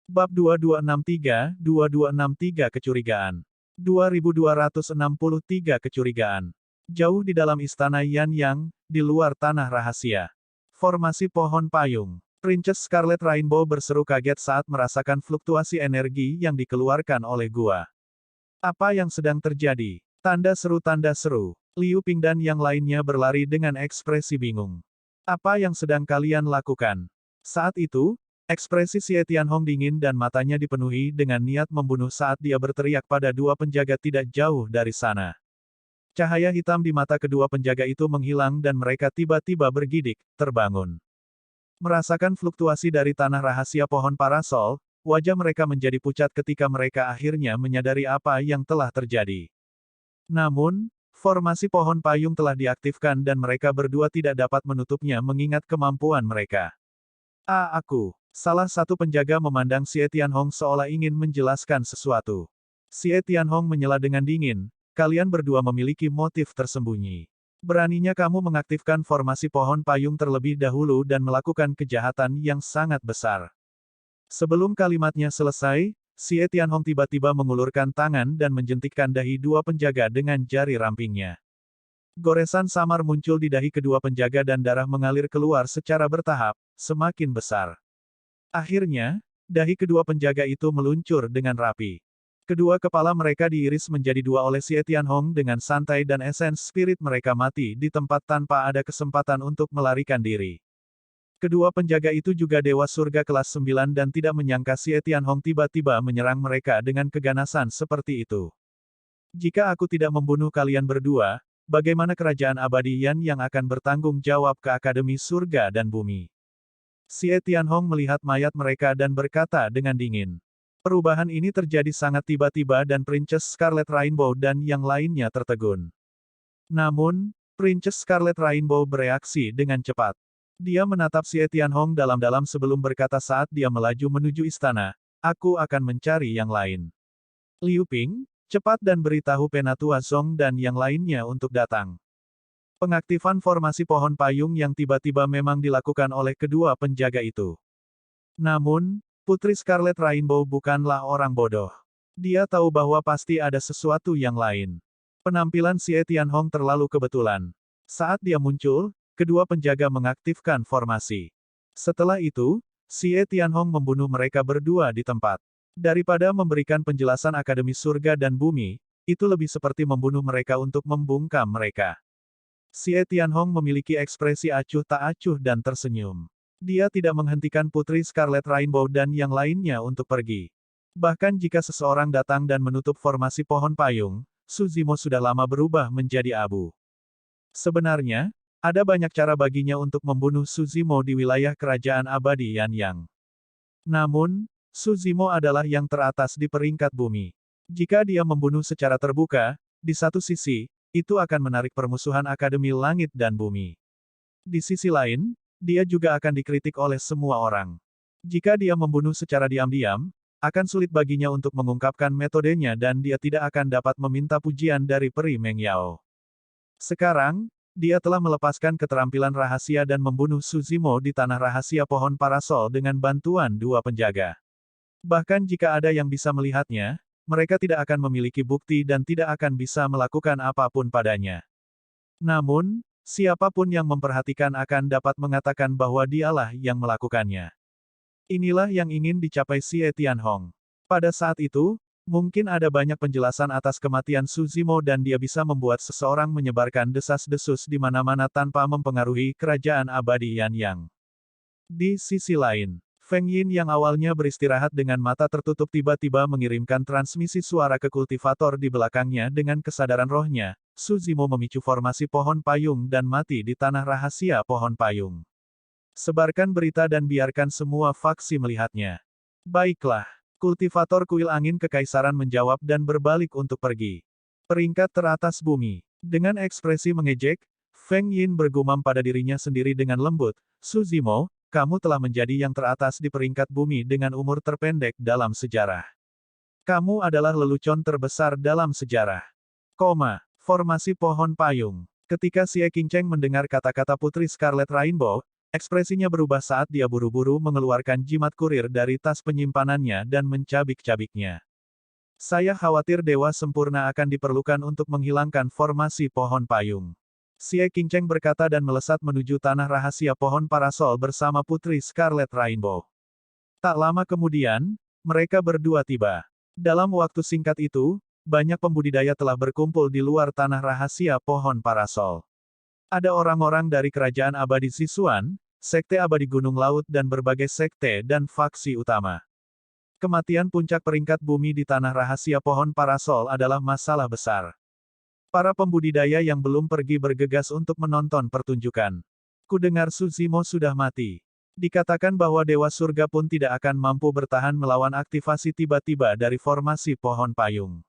Bab 2263 Kecurigaan. 2263 Kecurigaan. Jauh di dalam istana Yan Yang, di luar tanah rahasia. Formasi pohon payung. Princess Scarlet Rainbow berseru kaget saat merasakan fluktuasi energi yang dikeluarkan oleh gua. Apa yang sedang terjadi? Tanda seru. Liu Ping dan yang lainnya berlari dengan ekspresi bingung. Apa yang sedang kalian lakukan? Saat itu, ekspresi Xie Tianhong dingin dan matanya dipenuhi dengan niat membunuh saat dia berteriak pada dua penjaga tidak jauh dari sana. Cahaya hitam di mata kedua penjaga itu menghilang dan mereka tiba-tiba bergidik, terbangun. Merasakan fluktuasi dari tanah rahasia pohon parasol, wajah mereka menjadi pucat ketika mereka akhirnya menyadari apa yang telah terjadi. Namun, formasi pohon payung telah diaktifkan dan mereka berdua tidak dapat menutupnya mengingat kemampuan mereka. Aku. Salah satu penjaga memandang Xie Tianhong seolah ingin menjelaskan sesuatu. Xie Tianhong menyela dengan dingin, kalian berdua memiliki motif tersembunyi. Beraninya kamu mengaktifkan formasi pohon payung terlebih dahulu dan melakukan kejahatan yang sangat besar. Sebelum kalimatnya selesai, Xie Tianhong tiba-tiba mengulurkan tangan dan menjentikkan dahi dua penjaga dengan jari rampingnya. Goresan samar muncul di dahi kedua penjaga dan darah mengalir keluar secara bertahap, semakin besar. Akhirnya, dahi kedua penjaga itu meluncur dengan rapi. Kedua kepala mereka diiris menjadi dua oleh Xie Tianhong dengan santai dan esens spirit mereka mati di tempat tanpa ada kesempatan untuk melarikan diri. Kedua penjaga itu juga Dewa Surga kelas 9 dan tidak menyangka Xie Tianhong tiba-tiba menyerang mereka dengan keganasan seperti itu. Jika aku tidak membunuh kalian berdua, bagaimana kerajaan abadi Yan yang akan bertanggung jawab ke Akademi Surga dan Bumi? Xie Tianhong melihat mayat mereka dan berkata dengan dingin. Perubahan ini terjadi sangat tiba-tiba dan Princess Scarlet Rainbow dan yang lainnya tertegun. Namun, Princess Scarlet Rainbow bereaksi dengan cepat. Dia menatap Xie Tianhong dalam-dalam sebelum berkata saat dia melaju menuju istana, aku akan mencari yang lain. Liu Ping, cepat dan beritahu Penatua Zong dan yang lainnya untuk datang. Pengaktifan formasi pohon payung yang tiba-tiba memang dilakukan oleh kedua penjaga itu. Namun, Putri Scarlet Rainbow bukanlah orang bodoh. Dia tahu bahwa pasti ada sesuatu yang lain. Penampilan Xie Tianhong terlalu kebetulan. Saat dia muncul, kedua penjaga mengaktifkan formasi. Setelah itu, Xie Tianhong membunuh mereka berdua di tempat. Daripada memberikan penjelasan Akademi Surga dan Bumi, itu lebih seperti membunuh mereka untuk membungkam mereka. Xie Tianhong memiliki ekspresi acuh tak acuh dan tersenyum. Dia tidak menghentikan Putri Scarlet Rainbow dan yang lainnya untuk pergi. Bahkan jika seseorang datang dan menutup formasi pohon payung, Suzimo sudah lama berubah menjadi abu. Sebenarnya, ada banyak cara baginya untuk membunuh Suzimo di wilayah kerajaan abadi Yan Yang. Namun, Suzimo adalah yang teratas di peringkat bumi. Jika dia membunuh secara terbuka, di satu sisi, itu akan menarik permusuhan Akademi Langit dan Bumi. Di sisi lain, dia juga akan dikritik oleh semua orang. Jika dia membunuh secara diam-diam, akan sulit baginya untuk mengungkapkan metodenya dan dia tidak akan dapat meminta pujian dari Peri Meng Yao. Sekarang, dia telah melepaskan keterampilan rahasia dan membunuh Suzimo di tanah rahasia pohon parasol dengan bantuan dua penjaga. Bahkan jika ada yang bisa melihatnya, mereka tidak akan memiliki bukti dan tidak akan bisa melakukan apapun padanya. Namun, siapapun yang memperhatikan akan dapat mengatakan bahwa dialah yang melakukannya. Inilah yang ingin dicapai Xie Tianhong. Pada saat itu, mungkin ada banyak penjelasan atas kematian Suzimo dan dia bisa membuat seseorang menyebarkan desas-desus di mana-mana tanpa mempengaruhi kerajaan abadi Yan Yang. Di sisi lain, Feng Yin yang awalnya beristirahat dengan mata tertutup tiba-tiba mengirimkan transmisi suara ke kultivator di belakangnya dengan kesadaran rohnya, Suzimo memicu formasi pohon payung dan mati di tanah rahasia pohon payung. Sebarkan berita dan biarkan semua faksi melihatnya. Baiklah, kultivator kuil angin kekaisaran menjawab dan berbalik untuk pergi. Peringkat teratas bumi. Dengan ekspresi mengejek, Feng Yin bergumam pada dirinya sendiri dengan lembut, Suzimo, kamu telah menjadi yang teratas di peringkat bumi dengan umur terpendek dalam sejarah. Kamu adalah lelucon terbesar dalam sejarah. Formasi pohon payung. Ketika Xie Qingcheng mendengar kata-kata Putri Scarlet Rainbow, Ekspresinya berubah saat dia buru-buru mengeluarkan jimat kurir dari tas penyimpanannya dan mencabik-cabiknya. Saya khawatir dewa sempurna akan diperlukan untuk menghilangkan formasi pohon payung. Xie Qingcheng berkata dan melesat menuju tanah rahasia pohon parasol bersama Putri Scarlet Rainbow. Tak lama kemudian, mereka berdua tiba. Dalam waktu singkat itu, banyak pembudidaya telah berkumpul di luar tanah rahasia pohon parasol. Ada orang-orang dari Kerajaan Abadi Sichuan, Sekte Abadi Gunung Laut dan berbagai sekte dan faksi utama. Kematian puncak peringkat bumi di tanah rahasia pohon parasol adalah masalah besar. Para pembudidaya yang belum pergi bergegas untuk menonton pertunjukan. Kudengar Suzimo sudah mati. Dikatakan bahwa Dewa Surga pun tidak akan mampu bertahan melawan aktivasi tiba-tiba dari formasi pohon payung.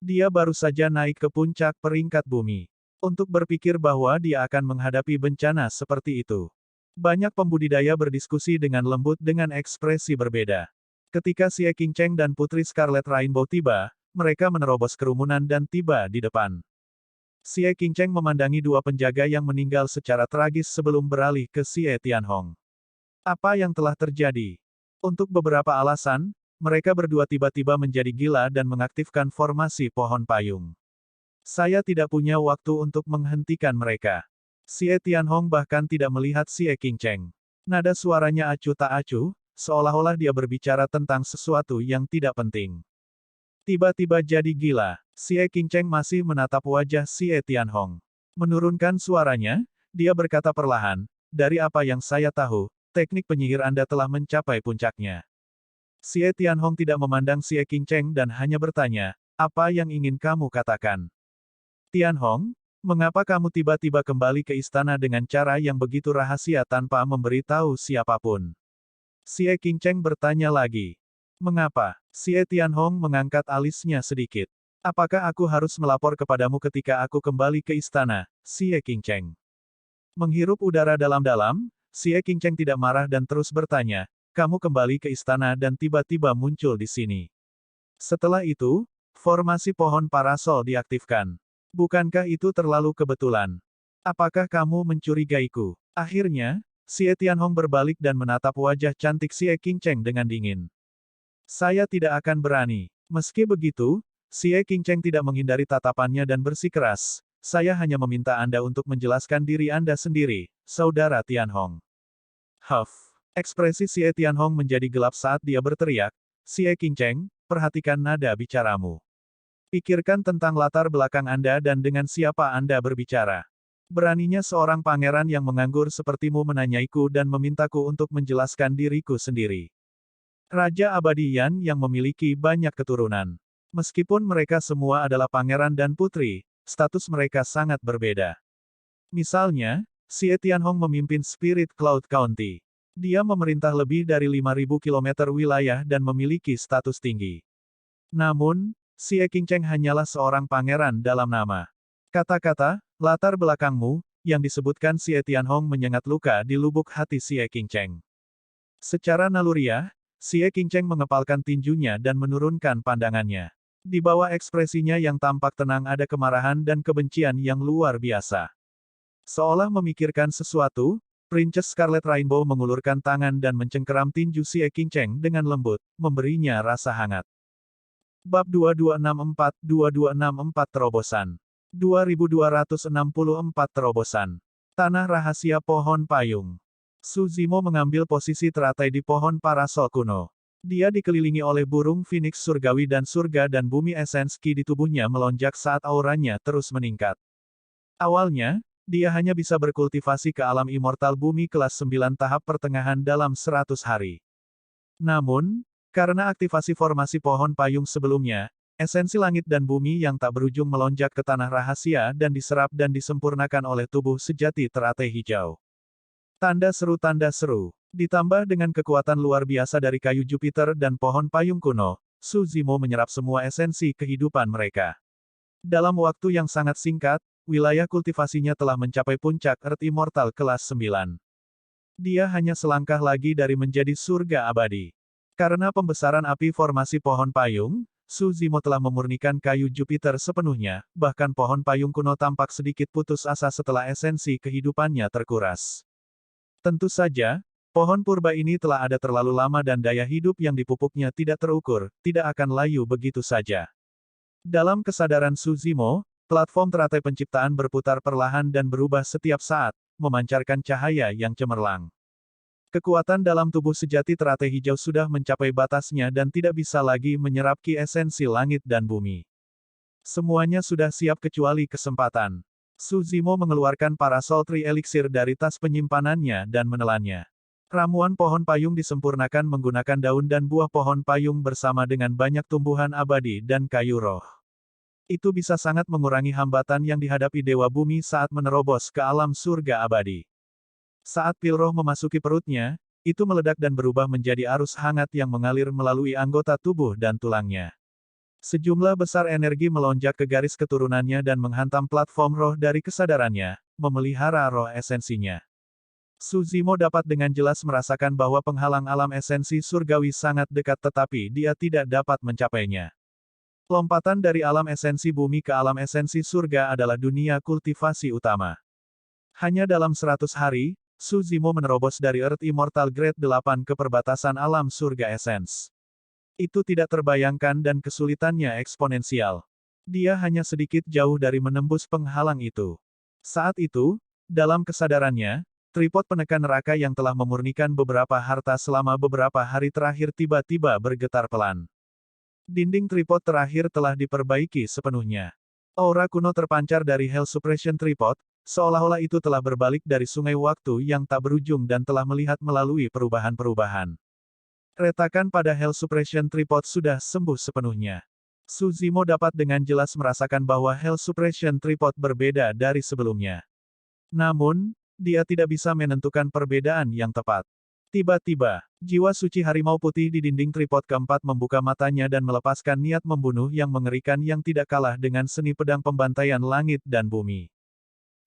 Dia baru saja naik ke puncak peringkat bumi. Untuk berpikir bahwa dia akan menghadapi bencana seperti itu. Banyak pembudidaya berdiskusi dengan lembut dengan ekspresi berbeda. Ketika Xie Qingcheng dan Putri Scarlet Rainbow tiba, mereka menerobos kerumunan dan tiba di depan. Xie Qingcheng memandangi dua penjaga yang meninggal secara tragis sebelum beralih ke Xie Tianhong. Apa yang telah terjadi? Untuk beberapa alasan, mereka berdua tiba-tiba menjadi gila dan mengaktifkan formasi pohon payung. Saya tidak punya waktu untuk menghentikan mereka. Xie Tianhong bahkan tidak melihat Xie Qingcheng. Nada suaranya acuh tak acuh, seolah-olah dia berbicara tentang sesuatu yang tidak penting. Tiba-tiba jadi gila, Xie Qingcheng masih menatap wajah Xie Tianhong. Menurunkan suaranya, dia berkata perlahan, dari apa yang saya tahu, teknik penyihir Anda telah mencapai puncaknya. Xie Tianhong tidak memandang Xie Qingcheng dan hanya bertanya, apa yang ingin kamu katakan? Tianhong, mengapa kamu tiba-tiba kembali ke istana dengan cara yang begitu rahasia tanpa memberitahu siapapun? Xie Qingcheng bertanya lagi. Mengapa? Xie Tianhong mengangkat alisnya sedikit. Apakah aku harus melapor kepadamu ketika aku kembali ke istana, Xie Qingcheng? Menghirup udara dalam-dalam, Xie Qingcheng tidak marah dan terus bertanya, kamu kembali ke istana dan tiba-tiba muncul di sini. Setelah itu, formasi pohon parasol diaktifkan. Bukankah itu terlalu kebetulan? Apakah kamu mencurigaiku? Akhirnya, Xie Tianhong berbalik dan menatap wajah cantik Xie Qingcheng dengan dingin. Saya tidak akan berani. Meski begitu, Xie Qingcheng tidak menghindari tatapannya dan bersikeras. Saya hanya meminta Anda untuk menjelaskan diri Anda sendiri, Saudara Tianhong. Huff. Ekspresi Xie Tianhong menjadi gelap saat dia berteriak, Xie Qingcheng, perhatikan nada bicaramu. Pikirkan tentang latar belakang Anda dan dengan siapa Anda berbicara. Beraninya seorang pangeran yang menganggur sepertimu menanyaiku dan memintaku untuk menjelaskan diriku sendiri. Raja Abadi Yan yang memiliki banyak keturunan. Meskipun mereka semua adalah pangeran dan putri, status mereka sangat berbeda. Misalnya, Xie Tianhong memimpin Spirit Cloud County. Dia memerintah lebih dari 5.000 km wilayah dan memiliki status tinggi. Namun, Xie Qingcheng hanyalah seorang pangeran dalam nama. Kata-kata, latar belakangmu, yang disebutkan Xie Tianhong menyengat luka di lubuk hati Xie Qingcheng. Secara naluriah, Xie Qingcheng mengepalkan tinjunya dan menurunkan pandangannya. Di bawah ekspresinya yang tampak tenang ada kemarahan dan kebencian yang luar biasa. Seolah memikirkan sesuatu, Princess Scarlet Rainbow mengulurkan tangan dan mencengkeram tinju Xie Qingcheng dengan lembut, memberinya rasa hangat. Bab 2264-2264 Terobosan 2264 Terobosan Tanah Rahasia Pohon Payung. Su Zimo mengambil posisi teratai di pohon parasol kuno. Dia dikelilingi oleh burung phoenix surgawi dan surga dan bumi esens ki di tubuhnya melonjak saat auranya terus meningkat. Awalnya, dia hanya bisa berkultivasi ke alam immortal bumi kelas 9 tahap pertengahan dalam 100 hari. Namun, karena aktivasi formasi pohon payung sebelumnya, esensi langit dan bumi yang tak berujung melonjak ke tanah rahasia dan diserap dan disempurnakan oleh tubuh sejati teratai hijau. Tanda seru. Ditambah dengan kekuatan luar biasa dari kayu Jupiter dan pohon payung kuno, Su Zimo menyerap semua esensi kehidupan mereka. Dalam waktu yang sangat singkat, wilayah kultivasinya telah mencapai puncak Earth Immortal kelas 9. Dia hanya selangkah lagi dari menjadi surga abadi. Karena pembesaran api formasi pohon payung, Su Zimo telah memurnikan kayu Jupiter sepenuhnya, bahkan pohon payung kuno tampak sedikit putus asa setelah esensi kehidupannya terkuras. Tentu saja, pohon purba ini telah ada terlalu lama dan daya hidup yang dipupuknya tidak terukur, tidak akan layu begitu saja. Dalam kesadaran Suzimo, platform teratai penciptaan berputar perlahan dan berubah setiap saat, memancarkan cahaya yang cemerlang. Kekuatan dalam tubuh sejati teratai hijau sudah mencapai batasnya dan tidak bisa lagi menyerap ki esensi langit dan bumi. Semuanya sudah siap kecuali kesempatan. Suzimo mengeluarkan parasol Tri Elixir dari tas penyimpanannya dan menelannya. Ramuan pohon payung disempurnakan menggunakan daun dan buah pohon payung bersama dengan banyak tumbuhan abadi dan kayu roh. Itu bisa sangat mengurangi hambatan yang dihadapi Dewa Bumi saat menerobos ke alam surga abadi. Saat pil roh memasuki perutnya, itu meledak dan berubah menjadi arus hangat yang mengalir melalui anggota tubuh dan tulangnya. Sejumlah besar energi melonjak ke garis keturunannya dan menghantam platform roh dari kesadarannya, memelihara roh esensinya. Suzimo dapat dengan jelas merasakan bahwa penghalang alam esensi surgawi sangat dekat tetapi dia tidak dapat mencapainya. Lompatan dari alam esensi bumi ke alam esensi surga adalah dunia kultivasi utama. Hanya dalam 100 hari, Suzimo menerobos dari Earth Immortal Grade 8 ke perbatasan alam surga Essence. Itu tidak terbayangkan dan kesulitannya eksponensial. Dia hanya sedikit jauh dari menembus penghalang itu. Saat itu, dalam kesadarannya, tripod penekan neraka yang telah memurnikan beberapa harta selama beberapa hari terakhir tiba-tiba bergetar pelan. Dinding tripod terakhir telah diperbaiki sepenuhnya. Aura kuno terpancar dari Hell Suppression Tripod, seolah-olah itu telah berbalik dari sungai waktu yang tak berujung dan telah melihat melalui perubahan-perubahan. Retakan pada Hell Suppression Tripod sudah sembuh sepenuhnya. Suzimo dapat dengan jelas merasakan bahwa Hell Suppression Tripod berbeda dari sebelumnya. Namun, dia tidak bisa menentukan perbedaan yang tepat. Tiba-tiba, jiwa suci harimau putih di dinding tripod keempat membuka matanya dan melepaskan niat membunuh yang mengerikan yang tidak kalah dengan seni pedang pembantaian langit dan bumi.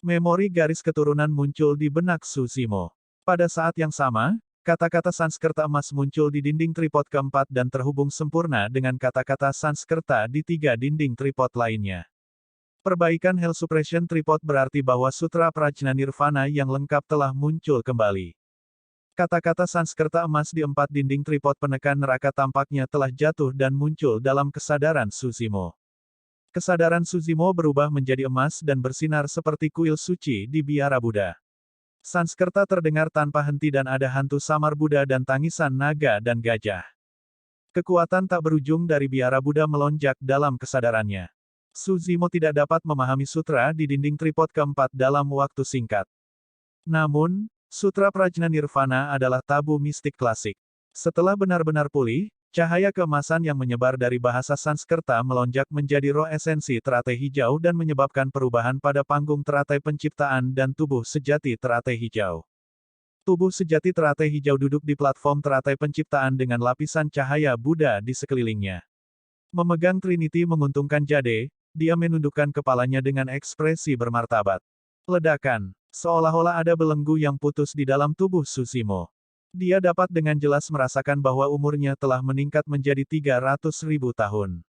Memori garis keturunan muncul di benak Suzimo. Pada saat yang sama, kata-kata Sanskerta emas muncul di dinding tripod keempat dan terhubung sempurna dengan kata-kata Sanskerta di 3 dinding tripod lainnya. Perbaikan Hell Suppression Tripod berarti bahwa Sutra Prajna Nirvana yang lengkap telah muncul kembali. Kata-kata Sanskerta emas di 4 dinding tripod penekan neraka tampaknya telah jatuh dan muncul dalam kesadaran Suzimo. Kesadaran Suzimo berubah menjadi emas dan bersinar seperti kuil suci di biara Buddha. Sanskerta terdengar tanpa henti dan ada hantu samar Buddha dan tangisan naga dan gajah. Kekuatan tak berujung dari biara Buddha melonjak dalam kesadarannya. Suzimo tidak dapat memahami sutra di dinding tripod keempat dalam waktu singkat. Namun, Sutra Prajna Nirvana adalah tabu mistik klasik. Setelah benar-benar pulih, cahaya keemasan yang menyebar dari bahasa Sanskerta melonjak menjadi roh esensi teratai hijau dan menyebabkan perubahan pada panggung teratai penciptaan dan tubuh sejati teratai hijau. Tubuh sejati teratai hijau duduk di platform teratai penciptaan dengan lapisan cahaya Buddha di sekelilingnya. Memegang Trinity menguntungkan jade, dia menundukkan kepalanya dengan ekspresi bermartabat. Ledakan. Seolah-olah ada belenggu yang putus di dalam tubuh Suzimo. Dia dapat dengan jelas merasakan bahwa umurnya telah meningkat menjadi 300.000 tahun.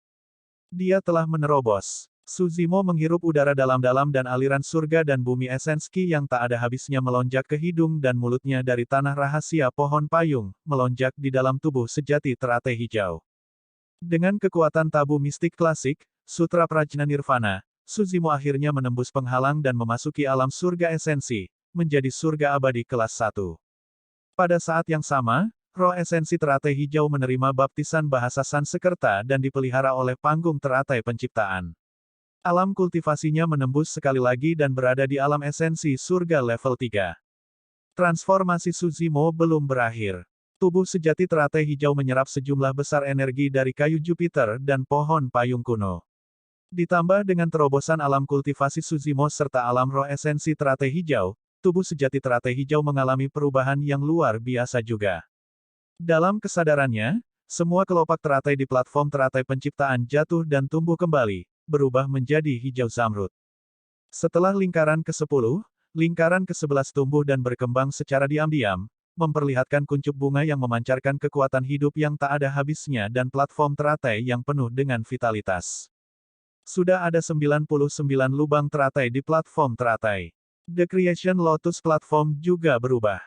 Dia telah menerobos. Suzimo menghirup udara dalam-dalam dan aliran surga dan bumi esenski yang tak ada habisnya melonjak ke hidung dan mulutnya dari tanah rahasia pohon payung, melonjak di dalam tubuh sejati teratai hijau. Dengan kekuatan tabu mistik klasik, Sutra Prajna Nirvana, Suzimo akhirnya menembus penghalang dan memasuki alam surga esensi, menjadi surga abadi kelas 1. Pada saat yang sama, roh esensi teratai hijau menerima baptisan bahasa Sanskerta dan dipelihara oleh panggung teratai penciptaan. Alam kultivasinya menembus sekali lagi dan berada di alam esensi surga level 3. Transformasi Suzimo belum berakhir. Tubuh sejati teratai hijau menyerap sejumlah besar energi dari kayu Jupiter dan pohon payung kuno. Ditambah dengan terobosan alam kultivasi Suzimo serta alam roh esensi teratai hijau, tubuh sejati teratai hijau mengalami perubahan yang luar biasa juga. Dalam kesadarannya, semua kelopak teratai di platform teratai penciptaan jatuh dan tumbuh kembali, berubah menjadi hijau zamrud. Setelah lingkaran ke-10, lingkaran ke-11 tumbuh dan berkembang secara diam-diam, memperlihatkan kuncup bunga yang memancarkan kekuatan hidup yang tak ada habisnya dan platform teratai yang penuh dengan vitalitas. Sudah ada 99 lubang teratai di platform teratai. The Creation Lotus Platform juga berubah.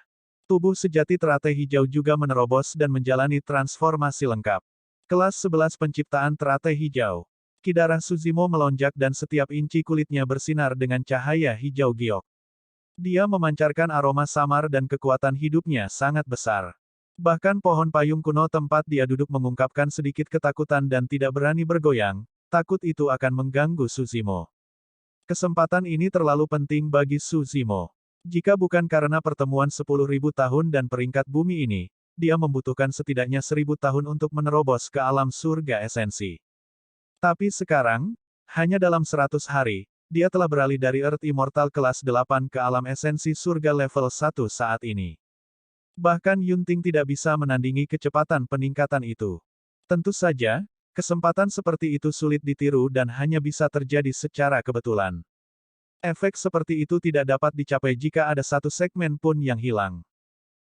Tubuh sejati teratai hijau juga menerobos dan menjalani transformasi lengkap. Kelas 11 Penciptaan Teratai Hijau. Ki darah Suzimo melonjak dan setiap inci kulitnya bersinar dengan cahaya hijau giok. Dia memancarkan aroma samar dan kekuatan hidupnya sangat besar. Bahkan pohon payung kuno tempat dia duduk mengungkapkan sedikit ketakutan dan tidak berani bergoyang, takut itu akan mengganggu Suzimo. Kesempatan ini terlalu penting bagi Suzimo. Jika bukan karena pertemuan 10.000 tahun dan peringkat bumi ini, dia membutuhkan setidaknya 1.000 tahun untuk menerobos ke alam surga esensi. Tapi sekarang, hanya dalam 100 hari, dia telah beralih dari Earth Immortal kelas 8 ke alam esensi surga level 1 saat ini. Bahkan Yunting tidak bisa menandingi kecepatan peningkatan itu. Tentu saja, kesempatan seperti itu sulit ditiru dan hanya bisa terjadi secara kebetulan. Efek seperti itu tidak dapat dicapai jika ada satu segmen pun yang hilang.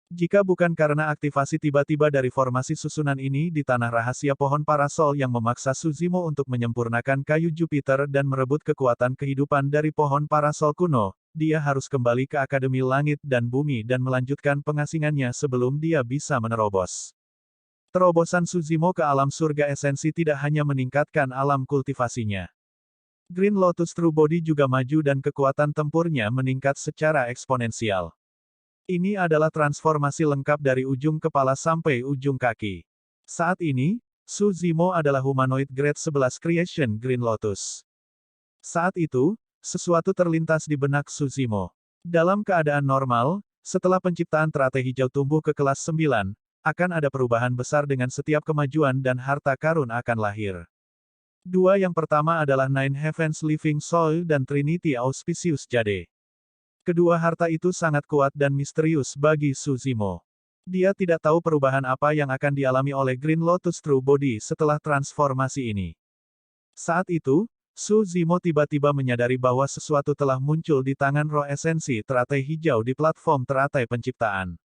Jika bukan karena aktivasi tiba-tiba dari formasi susunan ini di tanah rahasia pohon parasol yang memaksa Suzimo untuk menyempurnakan kayu Jupiter dan merebut kekuatan kehidupan dari pohon parasol kuno, dia harus kembali ke Akademi Langit dan Bumi dan melanjutkan pengasingannya sebelum dia bisa menerobos. Terobosan Suzimo ke alam surga esensi tidak hanya meningkatkan alam kultivasinya. Green Lotus True Body juga maju dan kekuatan tempurnya meningkat secara eksponensial. Ini adalah transformasi lengkap dari ujung kepala sampai ujung kaki. Saat ini, Suzimo adalah humanoid grade 11 creation Green Lotus. Saat itu, sesuatu terlintas di benak Suzimo. Dalam keadaan normal, setelah penciptaan teratai hijau tumbuh ke kelas 9, akan ada perubahan besar dengan setiap kemajuan dan harta karun akan lahir. Dua yang pertama adalah Nine Heavens Living Soul dan Trinity Auspicious Jade. Kedua harta itu sangat kuat dan misterius bagi Suzimo. Dia tidak tahu perubahan apa yang akan dialami oleh Green Lotus True Body setelah transformasi ini. Saat itu, Suzimo tiba-tiba menyadari bahwa sesuatu telah muncul di tangan roh esensi teratai hijau di platform teratai penciptaan.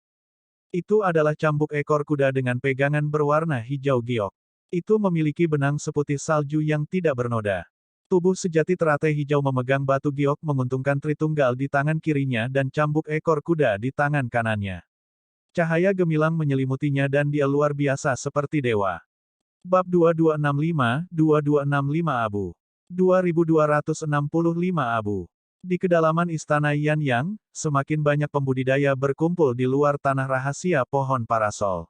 Itu adalah cambuk ekor kuda dengan pegangan berwarna hijau giok. Itu memiliki benang seputih salju yang tidak bernoda. Tubuh sejati teratai hijau memegang batu giok menguntungkan Tritunggal di tangan kirinya dan cambuk ekor kuda di tangan kanannya. Cahaya gemilang menyelimutinya dan dia luar biasa seperti dewa. Bab 2265 Abu. 2265 Abu. Di kedalaman istana Yan Yang, semakin banyak pembudidaya berkumpul di luar tanah rahasia pohon parasol.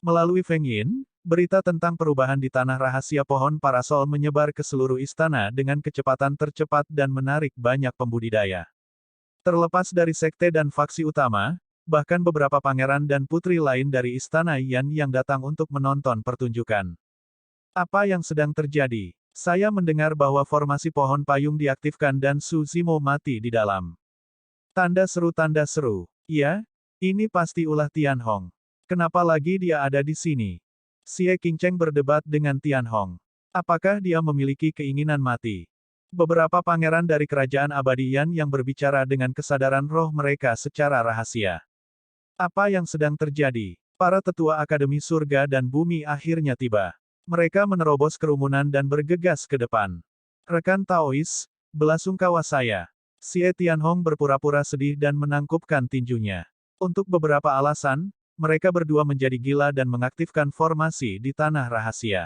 Melalui Feng Yin, berita tentang perubahan di tanah rahasia pohon parasol menyebar ke seluruh istana dengan kecepatan tercepat dan menarik banyak pembudidaya. Terlepas dari sekte dan faksi utama, bahkan beberapa pangeran dan putri lain dari istana Yan yang datang untuk menonton pertunjukan. Apa yang sedang terjadi? Saya mendengar bahwa formasi pohon payung diaktifkan dan Suzimo mati di dalam. Tanda seru. Iya, ini pasti ulah Tianhong. Kenapa lagi dia ada di sini? Xie Qingcheng berdebat dengan Tianhong. Apakah dia memiliki keinginan mati? Beberapa pangeran dari kerajaan abadi Yan yang berbicara dengan kesadaran roh mereka secara rahasia. Apa yang sedang terjadi? Para tetua Akademi Surga dan Bumi akhirnya tiba. Mereka menerobos kerumunan dan bergegas ke depan. Rekan Taois, belasungkawa saya. Xie Tianhong berpura-pura sedih dan menangkupkan tinjunya. Untuk beberapa alasan, mereka berdua menjadi gila dan mengaktifkan formasi di tanah rahasia.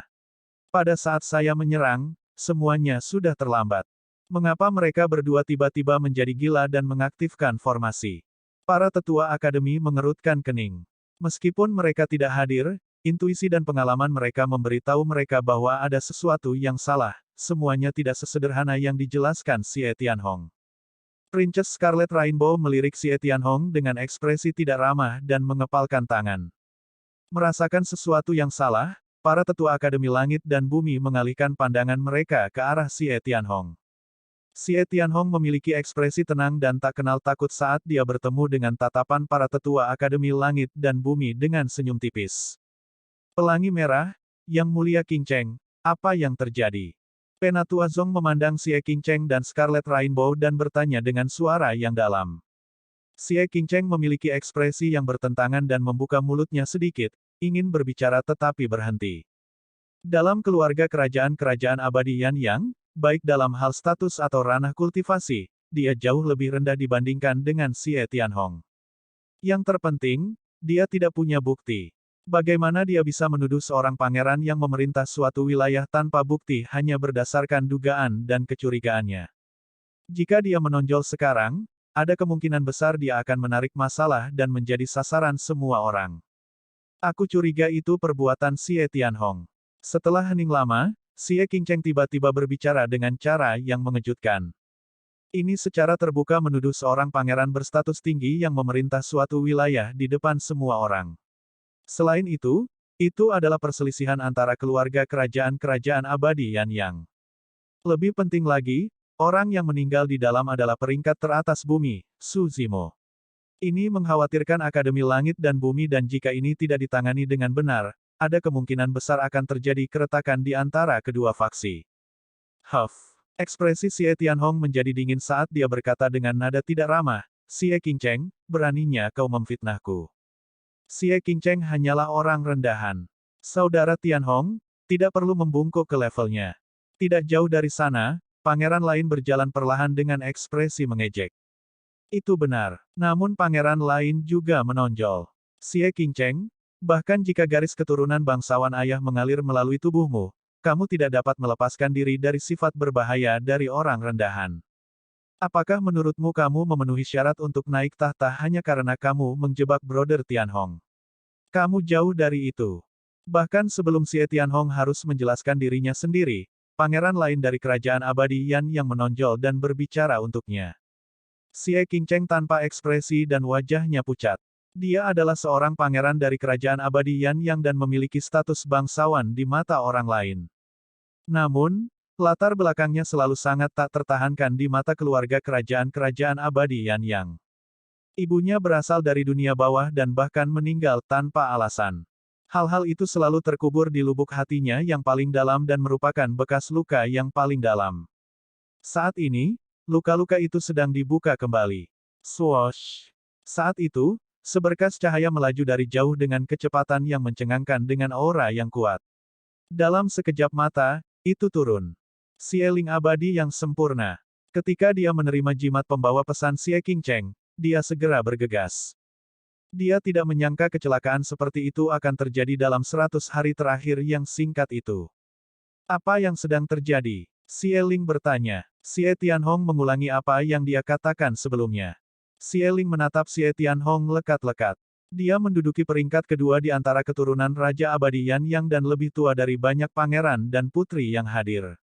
Pada saat saya menyerang, semuanya sudah terlambat. Mengapa mereka berdua tiba-tiba menjadi gila dan mengaktifkan formasi? Para tetua akademi mengerutkan kening. Meskipun mereka tidak hadir, intuisi dan pengalaman mereka memberitahu mereka bahwa ada sesuatu yang salah, semuanya tidak sesederhana yang dijelaskan Xie Tianhong. Princess Scarlet Rainbow melirik Xie Tianhong dengan ekspresi tidak ramah dan mengepalkan tangan. Merasakan sesuatu yang salah, para tetua Akademi Langit dan Bumi mengalihkan pandangan mereka ke arah Xie Tianhong. Xie Tianhong memiliki ekspresi tenang dan tak kenal takut saat dia bertemu dengan tatapan para tetua Akademi Langit dan Bumi dengan senyum tipis. Pelangi merah, Yang Mulia Qingcheng, apa yang terjadi? Penatua Zong memandang Xie Qingcheng dan Scarlet Rainbow dan bertanya dengan suara yang dalam. Xie Qingcheng memiliki ekspresi yang bertentangan dan membuka mulutnya sedikit, ingin berbicara tetapi berhenti. Dalam keluarga kerajaan-kerajaan abadi Yan Yang, baik dalam hal status atau ranah kultivasi, dia jauh lebih rendah dibandingkan dengan Xie Tianhong. Yang terpenting, dia tidak punya bukti. Bagaimana dia bisa menuduh seorang pangeran yang memerintah suatu wilayah tanpa bukti hanya berdasarkan dugaan dan kecurigaannya? Jika dia menonjol sekarang, ada kemungkinan besar dia akan menarik masalah dan menjadi sasaran semua orang. Aku curiga itu perbuatan Xie Tianhong. Setelah hening lama, Xie Qingcheng tiba-tiba berbicara dengan cara yang mengejutkan. Ini secara terbuka menuduh seorang pangeran berstatus tinggi yang memerintah suatu wilayah di depan semua orang. Selain itu adalah perselisihan antara keluarga kerajaan-kerajaan abadi Yan Yang. Lebih penting lagi, orang yang meninggal di dalam adalah peringkat teratas bumi, Su Zimo. Ini mengkhawatirkan Akademi Langit dan Bumi dan jika ini tidak ditangani dengan benar, ada kemungkinan besar akan terjadi keretakan di antara kedua faksi. Huff. Ekspresi Xie Tianhong menjadi dingin saat dia berkata dengan nada tidak ramah, Xie Qingcheng, beraninya kau memfitnahku. Xie Qingcheng hanyalah orang rendahan. Saudara Tianhong, tidak perlu membungkuk ke levelnya. Tidak jauh dari sana, pangeran lain berjalan perlahan dengan ekspresi mengejek. Itu benar. Namun pangeran lain juga menonjol. Xie Qingcheng, bahkan jika garis keturunan bangsawan ayah mengalir melalui tubuhmu, kamu tidak dapat melepaskan diri dari sifat berbahaya dari orang rendahan. Apakah menurutmu kamu memenuhi syarat untuk naik tahta hanya karena kamu menjebak Brother Tianhong? Kamu jauh dari itu. Bahkan sebelum Xie Tianhong harus menjelaskan dirinya sendiri, pangeran lain dari kerajaan abadi Yan yang menonjol dan berbicara untuknya. Xie Qingcheng tanpa ekspresi dan wajahnya pucat. Dia adalah seorang pangeran dari kerajaan abadi Yan yang dan memiliki status bangsawan di mata orang lain. Namun, latar belakangnya selalu sangat tak tertahankan di mata keluarga kerajaan-kerajaan abadi Yan Yang. Ibunya berasal dari dunia bawah dan bahkan meninggal tanpa alasan. Hal-hal itu selalu terkubur di lubuk hatinya yang paling dalam dan merupakan bekas luka yang paling dalam. Saat ini, luka-luka itu sedang dibuka kembali. Swoosh! Saat itu, seberkas cahaya melaju dari jauh dengan kecepatan yang mencengangkan dengan aura yang kuat. Dalam sekejap mata, itu turun. Xieling abadi yang sempurna. Ketika dia menerima jimat pembawa pesan Xie Qingcheng, dia segera bergegas. Dia tidak menyangka kecelakaan seperti itu akan terjadi dalam 100 hari terakhir yang singkat itu. Apa yang sedang terjadi? Xieling bertanya. Xie Tianhong mengulangi apa yang dia katakan sebelumnya. Xieling menatap Xie Tianhong lekat-lekat. Dia menduduki peringkat kedua di antara keturunan Raja Abadi Yan Yang dan lebih tua dari banyak pangeran dan putri yang hadir.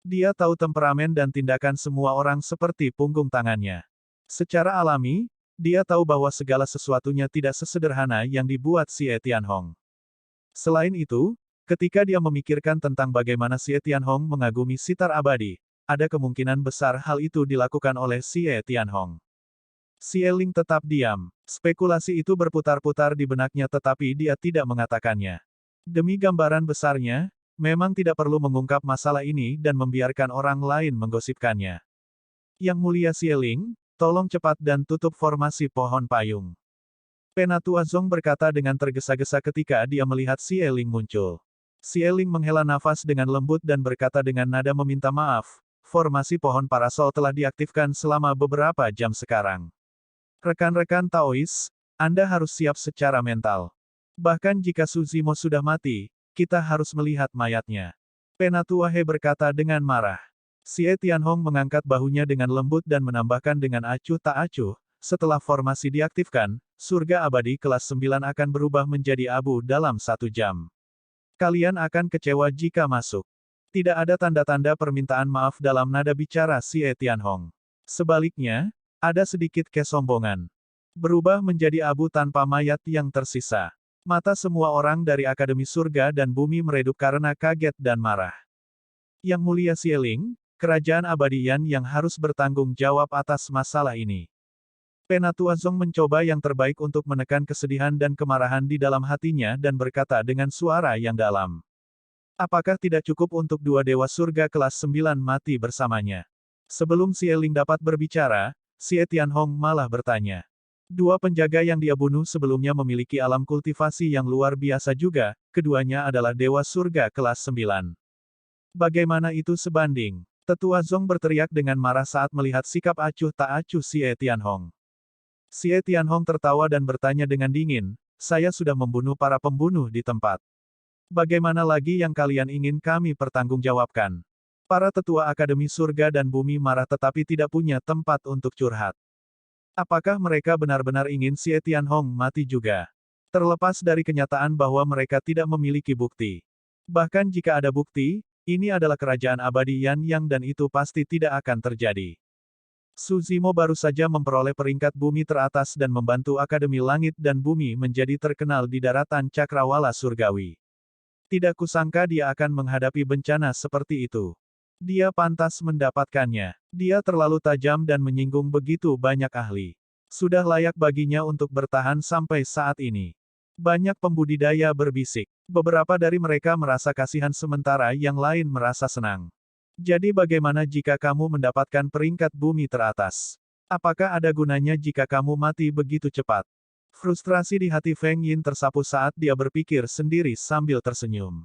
Dia tahu temperamen dan tindakan semua orang seperti punggung tangannya. Secara alami, dia tahu bahwa segala sesuatunya tidak sesederhana yang dibuat Xie Tianhong. Selain itu, ketika dia memikirkan tentang bagaimana Xie Tianhong mengagumi sitar abadi, ada kemungkinan besar hal itu dilakukan oleh Xie Tianhong. Xieling tetap diam. Spekulasi itu berputar-putar di benaknya tetapi dia tidak mengatakannya. Demi gambaran besarnya, memang tidak perlu mengungkap masalah ini dan membiarkan orang lain menggosipkannya. Yang mulia Xieling, tolong cepat dan tutup formasi pohon payung. Penatua Zong berkata dengan tergesa-gesa ketika dia melihat Xieling muncul. Xieling menghela nafas dengan lembut dan berkata dengan nada meminta maaf, formasi pohon parasol telah diaktifkan selama beberapa jam sekarang. Rekan-rekan Taois, Anda harus siap secara mental. Bahkan jika Su Zimo sudah mati, kita harus melihat mayatnya. Penatua He berkata dengan marah. Xie Tianhong mengangkat bahunya dengan lembut dan menambahkan dengan acuh tak acuh, setelah formasi diaktifkan, surga abadi kelas 9 akan berubah menjadi abu dalam 1 jam. Kalian akan kecewa jika masuk. Tidak ada tanda-tanda permintaan maaf dalam nada bicara Xie Tianhong. Sebaliknya, ada sedikit kesombongan. Berubah menjadi abu tanpa mayat yang tersisa. Mata semua orang dari Akademi Surga dan Bumi meredup karena kaget dan marah. Yang mulia Xieling, kerajaan abadi Yan yang harus bertanggung jawab atas masalah ini. Penatua Zong mencoba yang terbaik untuk menekan kesedihan dan kemarahan di dalam hatinya dan berkata dengan suara yang dalam. Apakah tidak cukup untuk dua dewa surga kelas 9 mati bersamanya? Sebelum Xieling dapat berbicara, Xie Tianhong malah bertanya. Dua penjaga yang dia bunuh sebelumnya memiliki alam kultivasi yang luar biasa juga, keduanya adalah dewa surga kelas 9. Bagaimana itu sebanding? Tetua Zong berteriak dengan marah saat melihat sikap acuh tak acuh Xie Tianhong. Xie Tianhong tertawa dan bertanya dengan dingin, saya sudah membunuh para pembunuh di tempat. Bagaimana lagi yang kalian ingin kami pertanggungjawabkan? Para tetua Akademi Surga dan Bumi marah tetapi tidak punya tempat untuk curhat. Apakah mereka benar-benar ingin Xie Tianhong mati juga? Terlepas dari kenyataan bahwa mereka tidak memiliki bukti. Bahkan jika ada bukti, ini adalah kerajaan abadi Yan Yang dan itu pasti tidak akan terjadi. Su Zimo baru saja memperoleh peringkat bumi teratas dan membantu Akademi Langit dan Bumi menjadi terkenal di daratan Cakrawala Surgawi. Tidak kusangka dia akan menghadapi bencana seperti itu. Dia pantas mendapatkannya. Dia terlalu tajam dan menyinggung begitu banyak ahli. Sudah layak baginya untuk bertahan sampai saat ini. Banyak pembudidaya berbisik. Beberapa dari mereka merasa kasihan sementara yang lain merasa senang. Jadi bagaimana jika kamu mendapatkan peringkat bumi teratas? Apakah ada gunanya jika kamu mati begitu cepat? Frustrasi di hati Feng Yin tersapu saat dia berpikir sendiri sambil tersenyum.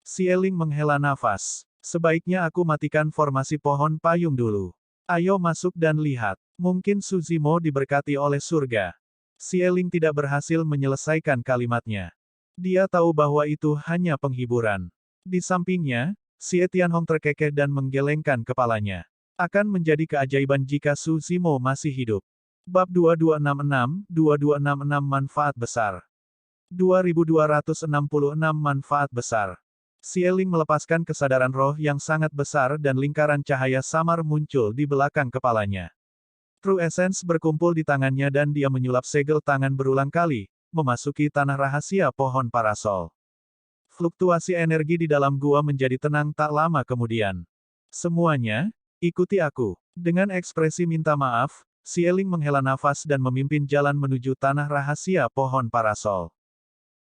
Xie Ling menghela nafas. Sebaiknya aku matikan formasi pohon payung dulu. Ayo masuk dan lihat. Mungkin Su Zimo diberkati oleh surga. Xie Ling tidak berhasil menyelesaikan kalimatnya. Dia tahu bahwa itu hanya penghiburan. Di sampingnya, Xie Tianhong terkekeh dan menggelengkan kepalanya. Akan menjadi keajaiban jika Su Zimo masih hidup. Bab 2266 Manfaat Besar. 2266 Manfaat Besar. Xie Ling melepaskan kesadaran roh yang sangat besar dan lingkaran cahaya samar muncul di belakang kepalanya. True Essence berkumpul di tangannya dan dia menyulap segel tangan berulang kali, memasuki tanah rahasia pohon parasol. Fluktuasi energi di dalam gua menjadi tenang tak lama kemudian. Semuanya, ikuti aku. Dengan ekspresi minta maaf, Xie Ling menghela nafas dan memimpin jalan menuju tanah rahasia pohon parasol.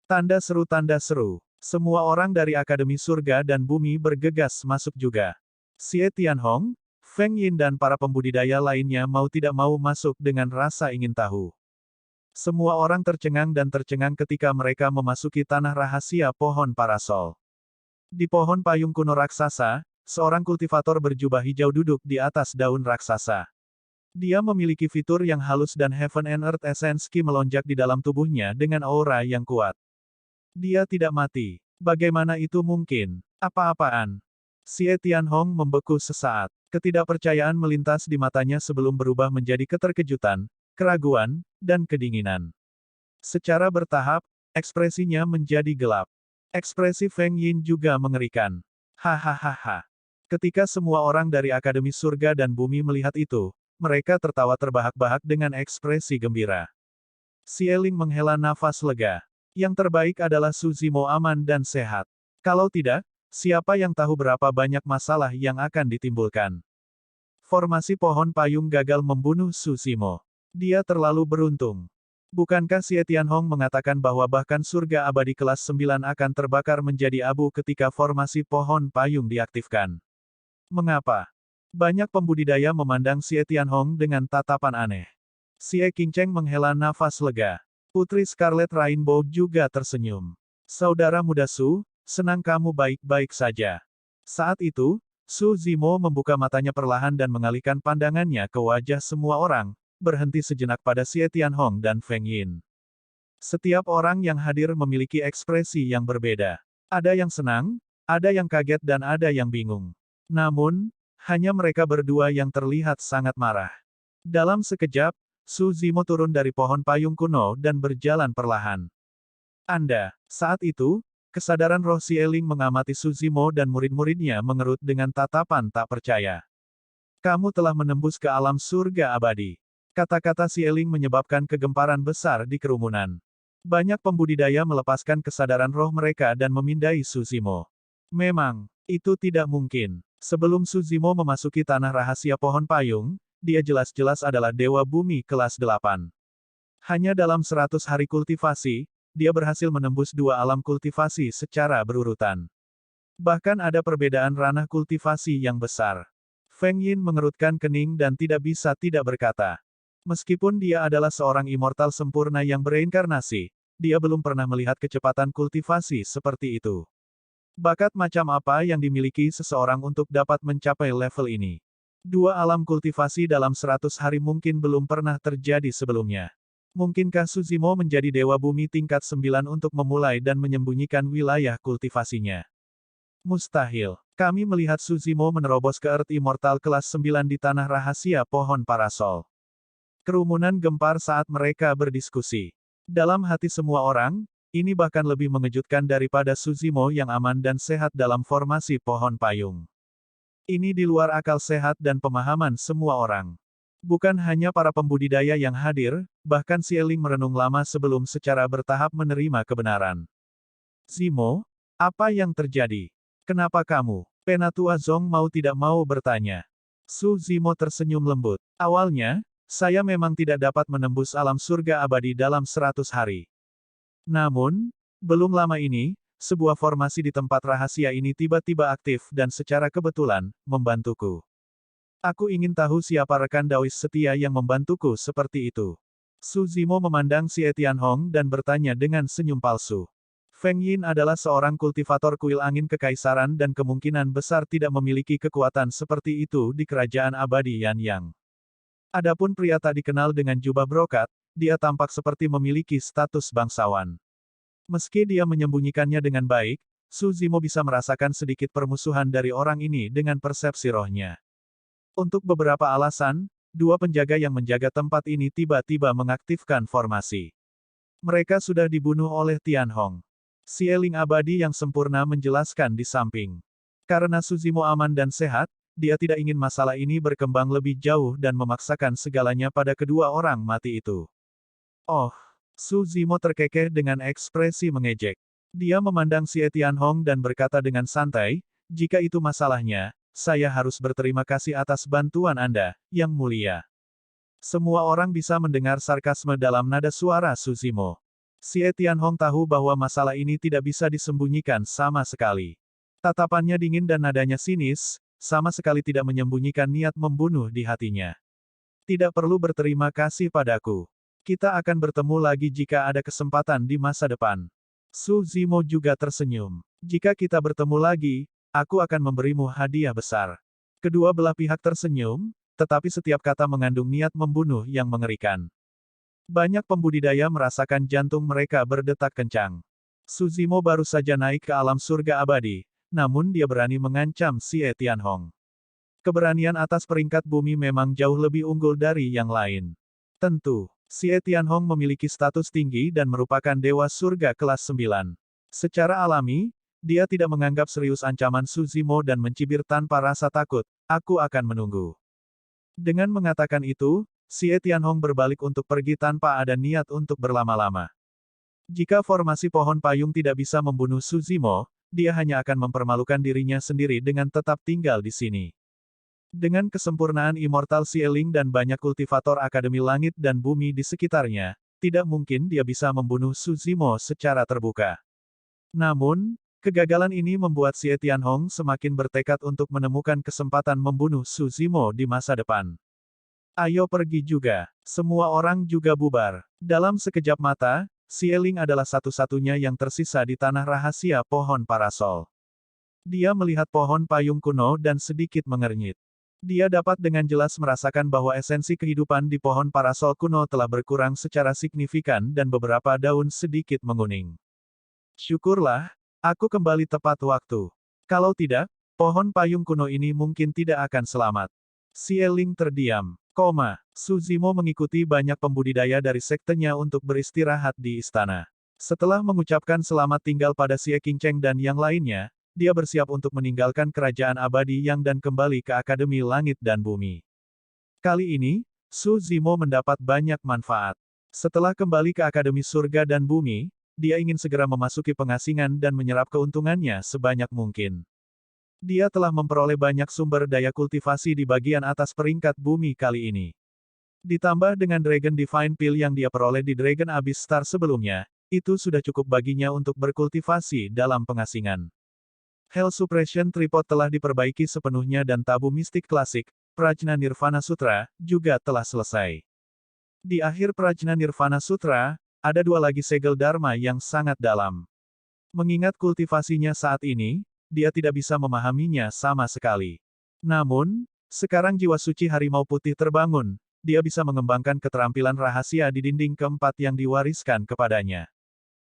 Tanda seru. Semua orang dari Akademi Surga dan Bumi bergegas masuk juga. Xie Tianhong, Feng Yin dan para pembudidaya lainnya mau tidak mau masuk dengan rasa ingin tahu. Semua orang tercengang ketika mereka memasuki tanah rahasia pohon parasol. Di pohon payung kuno raksasa, seorang kultivator berjubah hijau duduk di atas daun raksasa. Dia memiliki fitur yang halus dan Heaven and Earth Essence Ki melonjak di dalam tubuhnya dengan aura yang kuat. Dia tidak mati. Bagaimana itu mungkin? Apa-apaan? Xie Tianhong membeku sesaat. Ketidakpercayaan melintas di matanya sebelum berubah menjadi keterkejutan, keraguan, dan kedinginan. Secara bertahap, ekspresinya menjadi gelap. Ekspresi Feng Yin juga mengerikan. Hahaha. Ketika semua orang dari Akademi Surga dan Bumi melihat itu, mereka tertawa terbahak-bahak dengan ekspresi gembira. Xie Ling menghela nafas lega. Yang terbaik adalah Su Zimo aman dan sehat. Kalau tidak, siapa yang tahu berapa banyak masalah yang akan ditimbulkan. Formasi pohon payung gagal membunuh Su Zimo. Dia terlalu beruntung. Bukankah Xie Tianhong mengatakan bahwa bahkan surga abadi kelas 9 akan terbakar menjadi abu ketika formasi pohon payung diaktifkan? Mengapa? Banyak pembudidaya memandang Xie Tianhong dengan tatapan aneh. Xie Qingcheng menghela nafas lega. Putri Scarlet Rainbow juga tersenyum. Saudara muda Su, senang kamu baik-baik saja. Saat itu, Su Zimo membuka matanya perlahan dan mengalihkan pandangannya ke wajah semua orang, berhenti sejenak pada Xie Tianhong dan Feng Yin. Setiap orang yang hadir memiliki ekspresi yang berbeda. Ada yang senang, ada yang kaget dan ada yang bingung. Namun, hanya mereka berdua yang terlihat sangat marah. Dalam sekejap, Su Zimo turun dari pohon payung kuno dan berjalan perlahan. Saat itu, kesadaran roh Xie Ling mengamati Su Zimo dan murid-muridnya mengerut dengan tatapan tak percaya. Kamu telah menembus ke alam surga abadi. Kata-kata Xie Ling menyebabkan kegemparan besar di kerumunan. Banyak pembudidaya melepaskan kesadaran roh mereka dan memindai Su Zimo. Memang, itu tidak mungkin. Sebelum Su Zimo memasuki tanah rahasia pohon payung, dia jelas-jelas adalah Dewa Bumi kelas 8. Hanya dalam 100 hari kultivasi, dia berhasil menembus 2 alam kultivasi secara berurutan. Bahkan ada perbedaan ranah kultivasi yang besar. Feng Yin mengerutkan kening dan tidak bisa tidak berkata. Meskipun dia adalah seorang immortal sempurna yang bereinkarnasi, dia belum pernah melihat kecepatan kultivasi seperti itu. Bakat macam apa yang dimiliki seseorang untuk dapat mencapai level ini? Dua alam kultivasi dalam 100 hari mungkin belum pernah terjadi sebelumnya. Mungkinkah Suzimo menjadi Dewa Bumi tingkat 9 untuk memulai dan menyembunyikan wilayah kultivasinya? Mustahil. Kami melihat Suzimo menerobos ke Earth Immortal kelas 9 di tanah rahasia pohon parasol. Kerumunan gempar saat mereka berdiskusi. Dalam hati semua orang, ini bahkan lebih mengejutkan daripada Suzimo yang aman dan sehat dalam formasi pohon payung. Ini di luar akal sehat dan pemahaman semua orang. Bukan hanya para pembudidaya yang hadir, bahkan Xieling merenung lama sebelum secara bertahap menerima kebenaran. Zimo, apa yang terjadi? Kenapa kamu? Penatua Zong mau tidak mau bertanya. Su Zimo tersenyum lembut. Awalnya, saya memang tidak dapat menembus alam surga abadi dalam 100 hari. Namun, belum lama ini, sebuah formasi di tempat rahasia ini tiba-tiba aktif dan secara kebetulan, membantuku. Aku ingin tahu siapa rekan Daois setia yang membantuku seperti itu. Su Zimo memandang Xie Tianhong dan bertanya dengan senyum palsu. Feng Yin adalah seorang kultivator kuil angin kekaisaran dan kemungkinan besar tidak memiliki kekuatan seperti itu di kerajaan abadi Yanyang. Adapun pria tak dikenal dengan jubah brokat, dia tampak seperti memiliki status bangsawan. Meski dia menyembunyikannya dengan baik, Su Zimo bisa merasakan sedikit permusuhan dari orang ini dengan persepsi rohnya. Untuk beberapa alasan, dua penjaga yang menjaga tempat ini tiba-tiba mengaktifkan formasi. Mereka sudah dibunuh oleh Tianhong. Xieling abadi yang sempurna menjelaskan di samping. Karena Suzimo aman dan sehat, dia tidak ingin masalah ini berkembang lebih jauh dan memaksakan segalanya pada kedua orang mati itu. Oh, Su Zimo terkekeh dengan ekspresi mengejek. Dia memandang Xie Tianhong dan berkata dengan santai, jika itu masalahnya, saya harus berterima kasih atas bantuan Anda, Yang Mulia. Semua orang bisa mendengar sarkasme dalam nada suara Su Zimo. Xie Tianhong tahu bahwa masalah ini tidak bisa disembunyikan sama sekali. Tatapannya dingin dan nadanya sinis, sama sekali tidak menyembunyikan niat membunuh di hatinya. Tidak perlu berterima kasih padaku. Kita akan bertemu lagi jika ada kesempatan di masa depan. Su Zimo juga tersenyum. Jika kita bertemu lagi, aku akan memberimu hadiah besar. Kedua belah pihak tersenyum, tetapi setiap kata mengandung niat membunuh yang mengerikan. Banyak pembudidaya merasakan jantung mereka berdetak kencang. Suzimo baru saja naik ke alam surga abadi, namun dia berani mengancam Xie Tianhong. Keberanian atas peringkat bumi memang jauh lebih unggul dari yang lain. Tentu, Xie Tianhong memiliki status tinggi dan merupakan dewa surga kelas 9. Secara alami, dia tidak menganggap serius ancaman Suzimo dan mencibir tanpa rasa takut, aku akan menunggu. Dengan mengatakan itu, Xie Tianhong berbalik untuk pergi tanpa ada niat untuk berlama-lama. Jika formasi pohon payung tidak bisa membunuh Suzimo, dia hanya akan mempermalukan dirinya sendiri dengan tetap tinggal di sini. Dengan kesempurnaan Immortal Xieling dan banyak kultivator Akademi Langit dan Bumi di sekitarnya, tidak mungkin dia bisa membunuh Suzimo secara terbuka. Namun, kegagalan ini membuat Xie Tianhong semakin bertekad untuk menemukan kesempatan membunuh Suzimo di masa depan. Ayo pergi juga. Semua orang juga bubar. Dalam sekejap mata, Xieling adalah satu-satunya yang tersisa di tanah rahasia pohon parasol. Dia melihat pohon payung kuno dan sedikit mengernyit. Dia dapat dengan jelas merasakan bahwa esensi kehidupan di pohon parasol kuno telah berkurang secara signifikan dan beberapa daun sedikit menguning. Syukurlah, aku kembali tepat waktu. Kalau tidak, pohon payung kuno ini mungkin tidak akan selamat. Xieling terdiam. Suzimo mengikuti banyak pembudidaya dari sektenya untuk beristirahat di istana. Setelah mengucapkan selamat tinggal pada Xie Qingcheng dan yang lainnya, dia bersiap untuk meninggalkan kerajaan abadi Yang dan kembali ke Akademi Langit dan Bumi. Kali ini, Su Zimo mendapat banyak manfaat. Setelah kembali ke Akademi Surga dan Bumi, dia ingin segera memasuki pengasingan dan menyerap keuntungannya sebanyak mungkin. Dia telah memperoleh banyak sumber daya kultivasi di bagian atas peringkat bumi kali ini. Ditambah dengan Dragon Divine Peel yang dia peroleh di Dragon Abyss Star sebelumnya, itu sudah cukup baginya untuk berkultivasi dalam pengasingan. Hell Suppression Tripod telah diperbaiki sepenuhnya dan tabu mistik klasik, Prajna Nirvana Sutra, juga telah selesai. Di akhir Prajna Nirvana Sutra, ada dua lagi segel Dharma yang sangat dalam. Mengingat kultivasinya saat ini, dia tidak bisa memahaminya sama sekali. Namun, Sekarang jiwa suci harimau putih terbangun, dia bisa mengembangkan keterampilan rahasia di dinding keempat yang diwariskan kepadanya.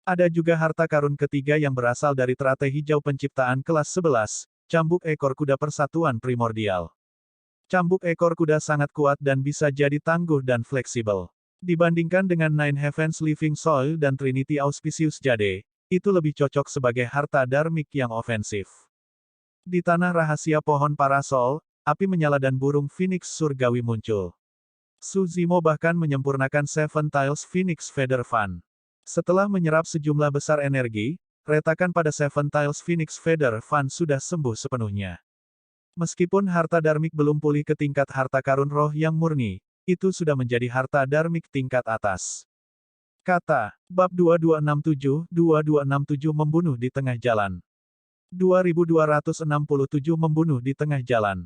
Ada juga harta karun ketiga yang berasal dari teratai hijau penciptaan kelas 11, cambuk ekor kuda persatuan primordial. Cambuk ekor kuda sangat kuat dan bisa jadi tangguh dan fleksibel. Dibandingkan dengan Nine Heavens Living Soil dan Trinity Auspicious Jade, itu lebih cocok sebagai harta dharmik yang ofensif. Di tanah rahasia pohon parasol, api menyala dan burung phoenix surgawi muncul. Su Zimo bahkan menyempurnakan Seven Tiles Phoenix Feather Fan. Setelah menyerap sejumlah besar energi, retakan pada Seven Tiles Phoenix Feather Fan sudah sembuh sepenuhnya. Meskipun harta dharmik belum pulih ke tingkat harta karun roh yang murni, itu sudah menjadi harta dharmik tingkat atas. Kata, Bab 2267 membunuh di tengah jalan. 2267 membunuh di tengah jalan.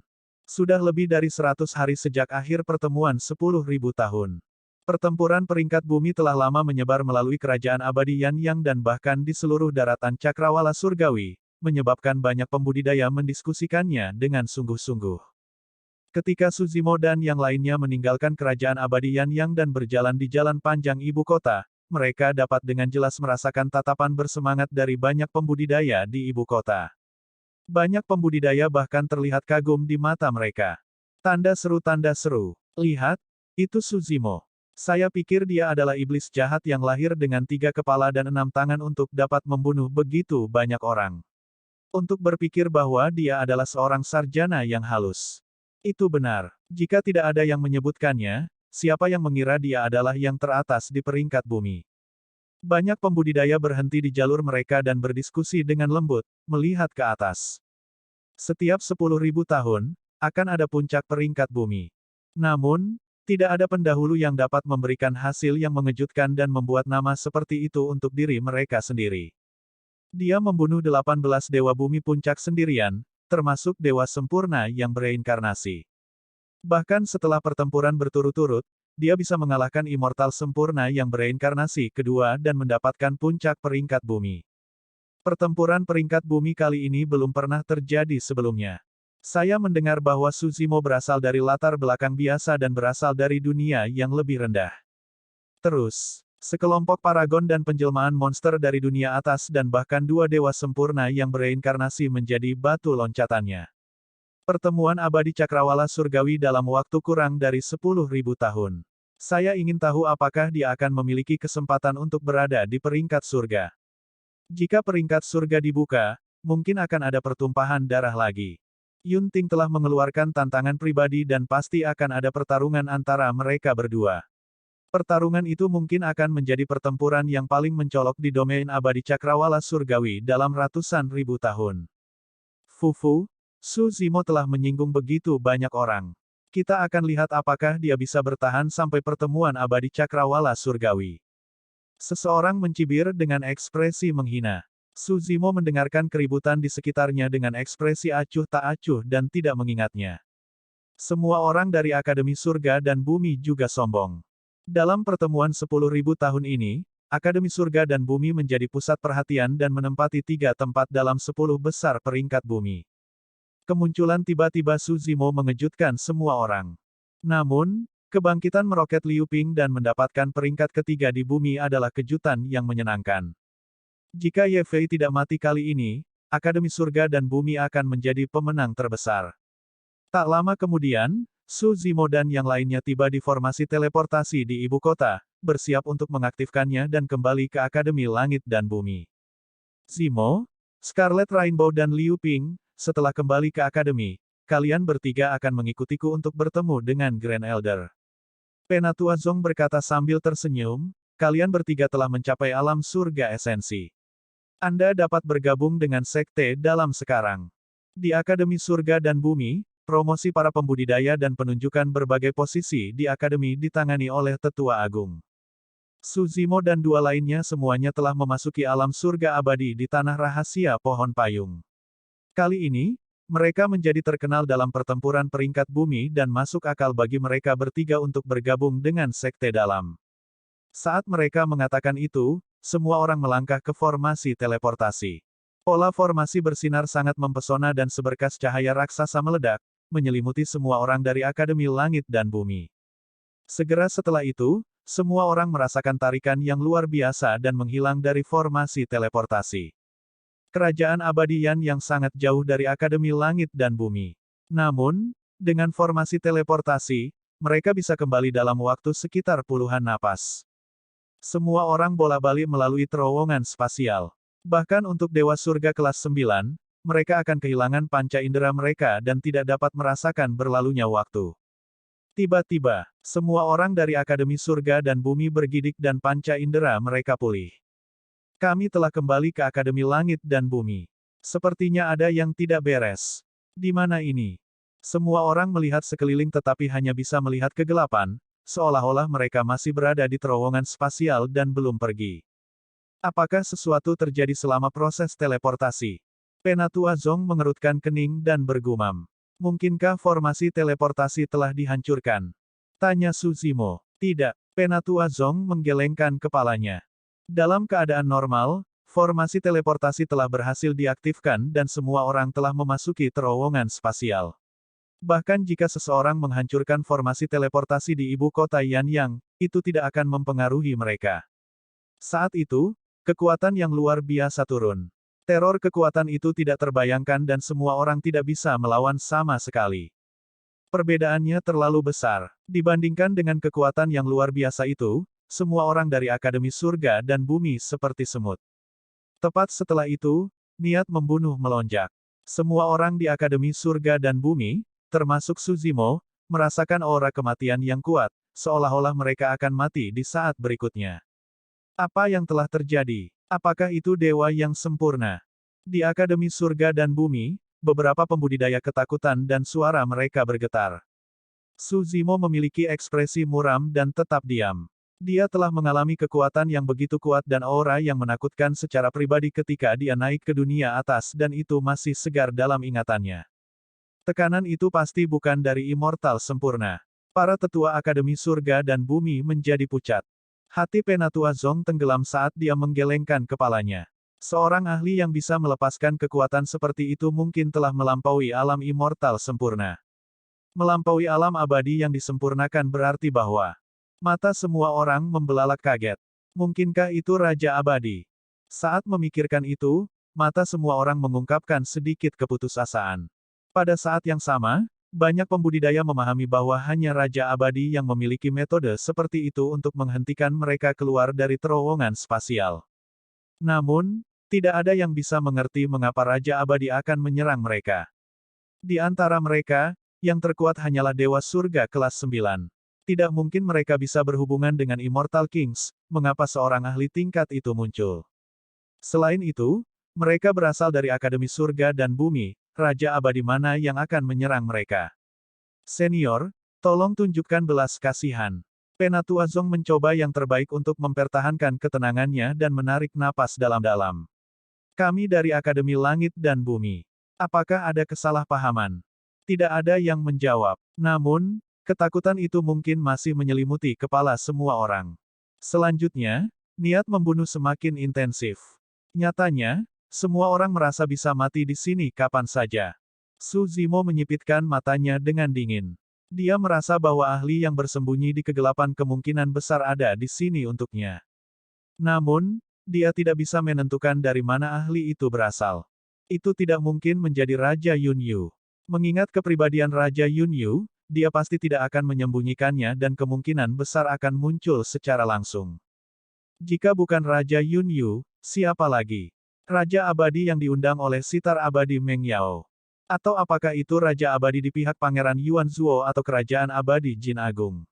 Sudah lebih dari 100 hari sejak akhir pertemuan 10.000 tahun. Pertempuran peringkat bumi telah lama menyebar melalui kerajaan abadi Yan Yang dan bahkan di seluruh daratan cakrawala surgawi, menyebabkan banyak pembudidaya mendiskusikannya dengan sungguh-sungguh. Ketika Su Zimo dan yang lainnya meninggalkan kerajaan abadi Yan Yang dan berjalan di jalan panjang ibu kota, mereka dapat dengan jelas merasakan tatapan bersemangat dari banyak pembudidaya di ibu kota. Banyak pembudidaya bahkan terlihat kagum di mata mereka. Tanda seru, lihat, itu Su Zimo. Saya pikir dia adalah iblis jahat yang lahir dengan 3 kepala dan 6 tangan untuk dapat membunuh begitu banyak orang. Untuk berpikir bahwa dia adalah seorang sarjana yang halus. Itu benar. Jika tidak ada yang menyebutkannya, siapa yang mengira dia adalah yang teratas di peringkat bumi? Banyak pembudidaya berhenti di jalur mereka dan berdiskusi dengan lembut, melihat ke atas. Setiap 10.000 tahun, akan ada puncak peringkat bumi. Namun, tidak ada pendahulu yang dapat memberikan hasil yang mengejutkan dan membuat nama seperti itu untuk diri mereka sendiri. Dia membunuh 18 dewa bumi puncak sendirian, termasuk dewa sempurna yang bereinkarnasi. Bahkan setelah pertempuran berturut-turut, dia bisa mengalahkan immortal sempurna yang bereinkarnasi kedua dan mendapatkan puncak peringkat bumi. Pertempuran peringkat bumi kali ini belum pernah terjadi sebelumnya. Saya mendengar bahwa Su Zimo berasal dari latar belakang biasa dan berasal dari dunia yang lebih rendah. Terus, sekelompok paragon dan penjelmaan monster dari dunia atas dan bahkan 2 dewa sempurna yang bereinkarnasi menjadi batu loncatannya. Pertemuan abadi cakrawala surgawi dalam waktu kurang dari 10.000 tahun. Saya ingin tahu apakah dia akan memiliki kesempatan untuk berada di peringkat surga. Jika peringkat surga dibuka, mungkin akan ada pertumpahan darah lagi. Yun Ting telah mengeluarkan tantangan pribadi dan pasti akan ada pertarungan antara mereka berdua. Pertarungan itu mungkin akan menjadi pertempuran yang paling mencolok di domain abadi cakrawala surgawi dalam ratusan ribu tahun. Fufu, Su Zimo telah menyinggung begitu banyak orang. Kita akan lihat apakah dia bisa bertahan sampai pertemuan abadi cakrawala surgawi. Seseorang mencibir dengan ekspresi menghina. Su Zimo mendengarkan keributan di sekitarnya dengan ekspresi acuh tak acuh dan tidak mengingatnya. Semua orang dari Akademi Surga dan Bumi juga sombong. Dalam pertemuan 10.000 tahun ini, Akademi Surga dan Bumi menjadi pusat perhatian dan menempati 3 tempat dalam 10 besar peringkat bumi. Kemunculan tiba-tiba Su Zimo mengejutkan semua orang. Namun, kebangkitan meroket Liu Ping dan mendapatkan peringkat ketiga di bumi adalah kejutan yang menyenangkan. Jika Ye Fei tidak mati kali ini, Akademi Surga dan Bumi akan menjadi pemenang terbesar. Tak lama kemudian, Su Zimo dan yang lainnya tiba di formasi teleportasi di ibu kota, bersiap untuk mengaktifkannya dan kembali ke Akademi Langit dan Bumi. Zimo, Scarlet Rainbow dan Liu Ping, setelah kembali ke Akademi, kalian bertiga akan mengikutiku untuk bertemu dengan Grand Elder. Penatua Zong berkata sambil tersenyum, kalian bertiga telah mencapai alam surga esensi. Anda dapat bergabung dengan sekte dalam sekarang. Di Akademi Surga dan Bumi, promosi para pembudidaya dan penunjukan berbagai posisi di Akademi ditangani oleh Tetua Agung. Su Zimo dan 2 lainnya semuanya telah memasuki alam surga abadi di tanah rahasia pohon payung. Kali ini, mereka menjadi terkenal dalam pertempuran peringkat bumi dan masuk akal bagi mereka bertiga untuk bergabung dengan sekte dalam. Saat mereka mengatakan itu, semua orang melangkah ke formasi teleportasi. Pola formasi bersinar sangat mempesona dan seberkas cahaya raksasa meledak, menyelimuti semua orang dari Akademi Langit dan Bumi. Segera setelah itu, semua orang merasakan tarikan yang luar biasa dan menghilang dari formasi teleportasi. Kerajaan abadi Yan yang sangat jauh dari Akademi Langit dan Bumi. Namun, dengan formasi teleportasi, mereka bisa kembali dalam waktu sekitar puluhan napas. Semua orang bola-balik melalui terowongan spasial. Bahkan untuk Dewa Surga kelas 9, mereka akan kehilangan panca indera mereka dan tidak dapat merasakan berlalunya waktu. Tiba-tiba, semua orang dari Akademi Surga dan Bumi bergidik dan panca indera mereka pulih. Kami telah kembali ke Akademi Langit dan Bumi. Sepertinya ada yang tidak beres. Di mana ini? Semua orang melihat sekeliling tetapi hanya bisa melihat kegelapan, seolah-olah mereka masih berada di terowongan spasial dan belum pergi. Apakah sesuatu terjadi selama proses teleportasi? Penatua Zong mengerutkan kening dan bergumam. Mungkinkah formasi teleportasi telah dihancurkan? Tanya Suzimo. Tidak, Penatua Zong menggelengkan kepalanya. Dalam keadaan normal, formasi teleportasi telah berhasil diaktifkan dan semua orang telah memasuki terowongan spasial. Bahkan jika seseorang menghancurkan formasi teleportasi di ibu kota Yanyang, itu tidak akan mempengaruhi mereka. Saat itu, kekuatan yang luar biasa turun. Teror kekuatan itu tidak terbayangkan dan semua orang tidak bisa melawan sama sekali. Perbedaannya terlalu besar. Dibandingkan dengan kekuatan yang luar biasa itu, semua orang dari Akademi Surga dan Bumi seperti semut. Tepat setelah itu, niat membunuh melonjak. Semua orang di Akademi Surga dan Bumi, termasuk Suzimo, merasakan aura kematian yang kuat, seolah-olah mereka akan mati di saat berikutnya. Apa yang telah terjadi? Apakah itu dewa yang sempurna? Di Akademi Surga dan Bumi, beberapa pembudidaya ketakutan dan suara mereka bergetar. Suzimo memiliki ekspresi muram dan tetap diam. Dia telah mengalami kekuatan yang begitu kuat dan aura yang menakutkan secara pribadi ketika dia naik ke dunia atas dan itu masih segar dalam ingatannya. Tekanan itu pasti bukan dari immortal sempurna. Para tetua Akademi Surga dan Bumi menjadi pucat. Hati Penatua Zong tenggelam saat dia menggelengkan kepalanya. Seorang ahli yang bisa melepaskan kekuatan seperti itu mungkin telah melampaui alam immortal sempurna. Melampaui alam abadi yang disempurnakan berarti bahwa mata semua orang membelalak kaget. Mungkinkah itu Raja Abadi? Saat memikirkan itu, mata semua orang mengungkapkan sedikit keputusasaan. Pada saat yang sama, banyak pembudidaya memahami bahwa hanya Raja Abadi yang memiliki metode seperti itu untuk menghentikan mereka keluar dari terowongan spasial. Namun, tidak ada yang bisa mengerti mengapa Raja Abadi akan menyerang mereka. Di antara mereka, yang terkuat hanyalah Dewa Surga kelas 9. Tidak mungkin mereka bisa berhubungan dengan Immortal Kings, mengapa seorang ahli tingkat itu muncul. Selain itu, mereka berasal dari Akademi Surga dan Bumi, Raja Abadi mana yang akan menyerang mereka? Senior, tolong tunjukkan belas kasihan. Penatua Zong mencoba yang terbaik untuk mempertahankan ketenangannya dan menarik napas dalam-dalam. Kami dari Akademi Langit dan Bumi. Apakah ada kesalahpahaman? Tidak ada yang menjawab. Namun, ketakutan itu mungkin masih menyelimuti kepala semua orang. Selanjutnya, niat membunuh semakin intensif. Nyatanya, semua orang merasa bisa mati di sini kapan saja. Suzimo menyipitkan matanya dengan dingin. Dia merasa bahwa ahli yang bersembunyi di kegelapan kemungkinan besar ada di sini untuknya. Namun, dia tidak bisa menentukan dari mana ahli itu berasal. Itu tidak mungkin menjadi Raja Yunyu. Mengingat kepribadian Raja Yunyu, dia pasti tidak akan menyembunyikannya dan kemungkinan besar akan muncul secara langsung. Jika bukan Raja Yunyu, siapa lagi? Raja Abadi yang diundang oleh Sitar Abadi Meng Yao. Atau apakah itu Raja Abadi di pihak Pangeran Yuan Zuo atau Kerajaan Abadi Jin Agung?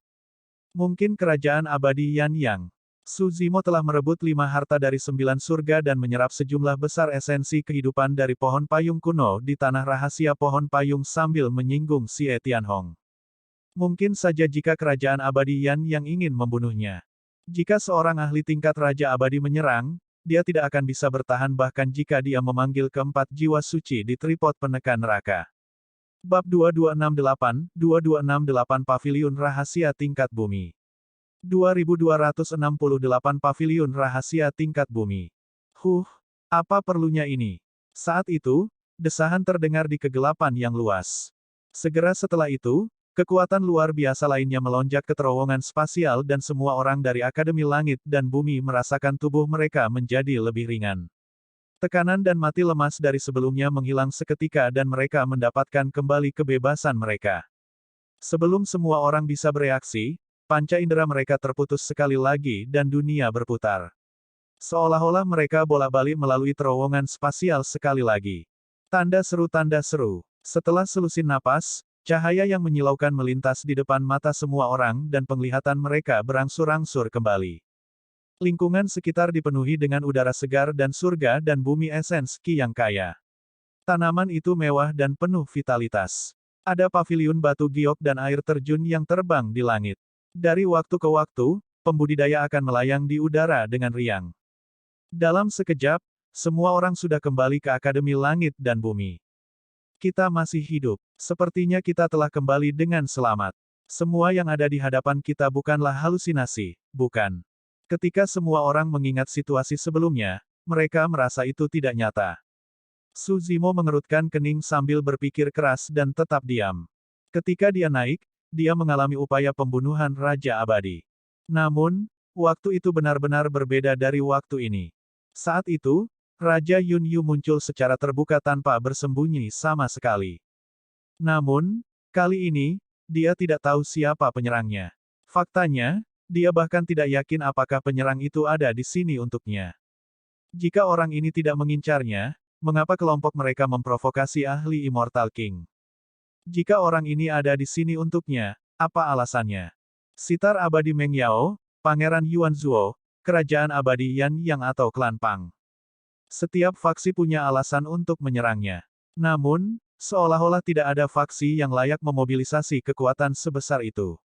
Mungkin Kerajaan Abadi Yan Yang. Suzimo telah merebut 5 harta dari 9 surga dan menyerap sejumlah besar esensi kehidupan dari pohon payung kuno di tanah rahasia pohon payung sambil menyinggung Xie Tianhong. Mungkin saja jika Kerajaan Abadi Yan yang ingin membunuhnya. Jika seorang ahli tingkat Raja Abadi menyerang, dia tidak akan bisa bertahan bahkan jika dia memanggil keempat jiwa suci di tripod penekan neraka. Bab 2268 Paviliun Rahasia Tingkat Bumi 2268 Paviliun Rahasia Tingkat Bumi. Apa perlunya ini? Saat itu, desahan terdengar di kegelapan yang luas. Segera setelah itu, kekuatan luar biasa lainnya melonjak ke terowongan spasial dan semua orang dari Akademi Langit dan Bumi merasakan tubuh mereka menjadi lebih ringan. Tekanan dan mati lemas dari sebelumnya menghilang seketika dan mereka mendapatkan kembali kebebasan mereka. Sebelum semua orang bisa bereaksi, panca indera mereka terputus sekali lagi dan dunia berputar. Seolah-olah mereka bolak-balik melalui terowongan spasial sekali lagi. Tanda seru, tanda seru. Setelah selusin napas, cahaya yang menyilaukan melintas di depan mata semua orang dan penglihatan mereka berangsur-angsur kembali. Lingkungan sekitar dipenuhi dengan udara segar dan surga dan bumi esens ki yang kaya. Tanaman itu mewah dan penuh vitalitas. Ada paviliun batu giok dan air terjun yang terbang di langit. Dari waktu ke waktu, pembudidaya akan melayang di udara dengan riang. Dalam sekejap, semua orang sudah kembali ke Akademi Langit dan Bumi. Kita masih hidup. Sepertinya kita telah kembali dengan selamat. Semua yang ada di hadapan kita bukanlah halusinasi, bukan. Ketika semua orang mengingat situasi sebelumnya, mereka merasa itu tidak nyata. Su Zimo mengerutkan kening sambil berpikir keras dan tetap diam. Ketika dia naik, dia mengalami upaya pembunuhan Raja Abadi. Namun, waktu itu benar-benar berbeda dari waktu ini. Saat itu, Raja Yun Yu muncul secara terbuka tanpa bersembunyi sama sekali. Namun, kali ini, dia tidak tahu siapa penyerangnya. Faktanya, dia bahkan tidak yakin apakah penyerang itu ada di sini untuknya. Jika orang ini tidak mengincarnya, mengapa kelompok mereka memprovokasi ahli Immortal King? Jika orang ini ada di sini untuknya, apa alasannya? Sitar Abadi Meng Yao, Pangeran Yuan Zuo, Kerajaan Abadi Yan Yang atau Klan Pang. Setiap faksi punya alasan untuk menyerangnya. Namun, seolah-olah tidak ada faksi yang layak memobilisasi kekuatan sebesar itu.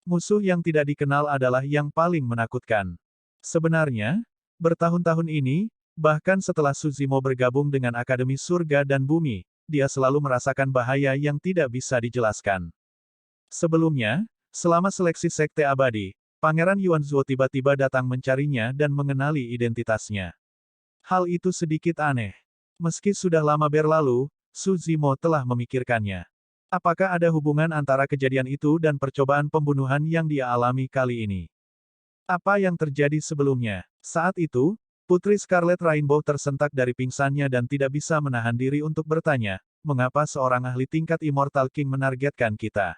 Musuh yang tidak dikenal adalah yang paling menakutkan. Sebenarnya, bertahun-tahun ini, bahkan setelah Su Zimo bergabung dengan Akademi Surga dan Bumi, dia selalu merasakan bahaya yang tidak bisa dijelaskan. Sebelumnya, selama seleksi Sekte Abadi, Pangeran Yuan Zuo tiba-tiba datang mencarinya dan mengenali identitasnya. Hal itu sedikit aneh. Meski sudah lama berlalu, Su Zimo telah memikirkannya. Apakah ada hubungan antara kejadian itu dan percobaan pembunuhan yang dia alami kali ini? Apa yang terjadi sebelumnya? Saat itu, Putri Scarlet Rainbow tersentak dari pingsannya dan tidak bisa menahan diri untuk bertanya, mengapa seorang ahli tingkat Immortal King menargetkan kita?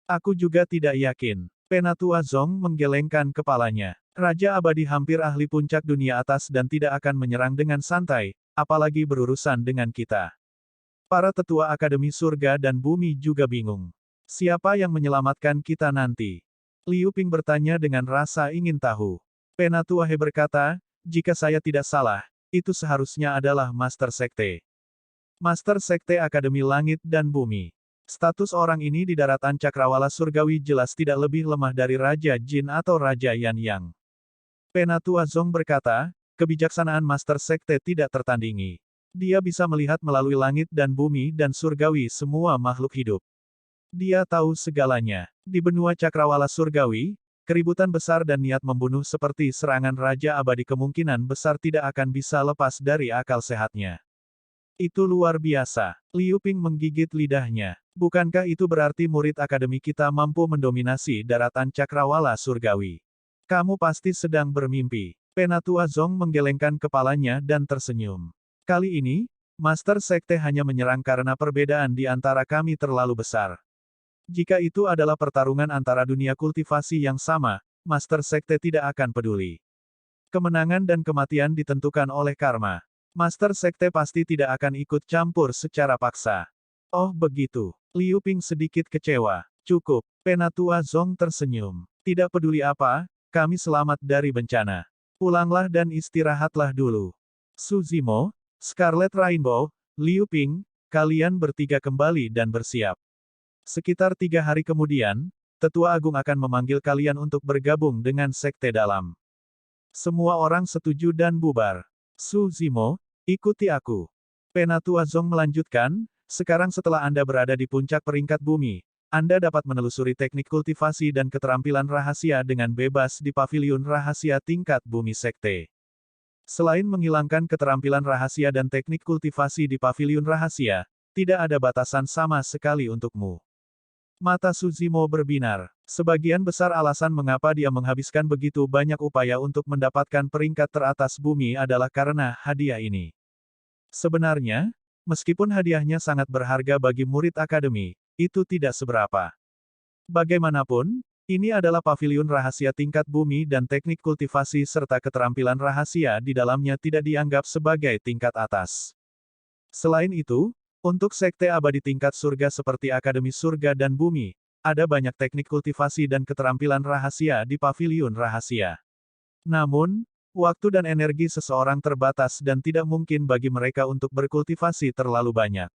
Aku juga tidak yakin. Penatua Zong menggelengkan kepalanya. Raja Abadi hampir ahli puncak dunia atas dan tidak akan menyerang dengan santai, apalagi berurusan dengan kita. Para tetua Akademi Surga dan Bumi juga bingung. Siapa yang menyelamatkan kita nanti? Liu Ping bertanya dengan rasa ingin tahu. Penatua He berkata, jika saya tidak salah, itu seharusnya adalah Master Sekte. Master Sekte Akademi Langit dan Bumi. Status orang ini di daratan Cakrawala Surgawi jelas tidak lebih lemah dari Raja Jin atau Raja Yan Yang. Penatua Zong berkata, kebijaksanaan Master Sekte tidak tertandingi. Dia bisa melihat melalui langit dan bumi dan surgawi semua makhluk hidup. Dia tahu segalanya. Di benua Cakrawala Surgawi, keributan besar dan niat membunuh seperti serangan Raja Abadi kemungkinan besar tidak akan bisa lepas dari akal sehatnya. Itu luar biasa. Liu Ping menggigit lidahnya. Bukankah itu berarti murid akademi kita mampu mendominasi daratan Cakrawala Surgawi? Kamu pasti sedang bermimpi. Penatua Zong menggelengkan kepalanya dan tersenyum. Kali ini, Master Sekte hanya menyerang karena perbedaan di antara kami terlalu besar. Jika itu adalah pertarungan antara dunia kultivasi yang sama, Master Sekte tidak akan peduli. Kemenangan dan kematian ditentukan oleh karma. Master Sekte pasti tidak akan ikut campur secara paksa. Oh begitu. Liu Ping sedikit kecewa. Cukup. Penatua Zong tersenyum. Tidak peduli apa, kami selamat dari bencana. Pulanglah dan istirahatlah dulu. Su Zimo, Scarlet Rainbow, Liu Ping, kalian bertiga kembali dan bersiap. Sekitar 3 hari kemudian, Tetua Agung akan memanggil kalian untuk bergabung dengan Sekte Dalam. Semua orang setuju dan bubar. Su Zimo, ikuti aku. Penatua Zong melanjutkan, sekarang setelah Anda berada di puncak peringkat bumi, Anda dapat menelusuri teknik kultivasi dan keterampilan rahasia dengan bebas di paviliun rahasia tingkat bumi sekte. Selain menghilangkan keterampilan rahasia dan teknik kultivasi di paviliun rahasia, Tidak ada batasan sama sekali untukmu. Mata Suzimo berbinar. Sebagian besar alasan mengapa dia menghabiskan begitu banyak upaya untuk mendapatkan peringkat teratas bumi adalah karena hadiah ini. Sebenarnya, meskipun hadiahnya sangat berharga bagi murid akademi, itu tidak seberapa. Bagaimanapun, ini adalah paviliun rahasia tingkat bumi dan teknik kultivasi serta keterampilan rahasia di dalamnya tidak dianggap sebagai tingkat atas. Selain itu, untuk sekte abadi tingkat surga seperti Akademi Surga dan Bumi, ada banyak teknik kultivasi dan keterampilan rahasia di paviliun rahasia. Namun, waktu dan energi seseorang terbatas dan tidak mungkin bagi mereka untuk berkultivasi terlalu banyak.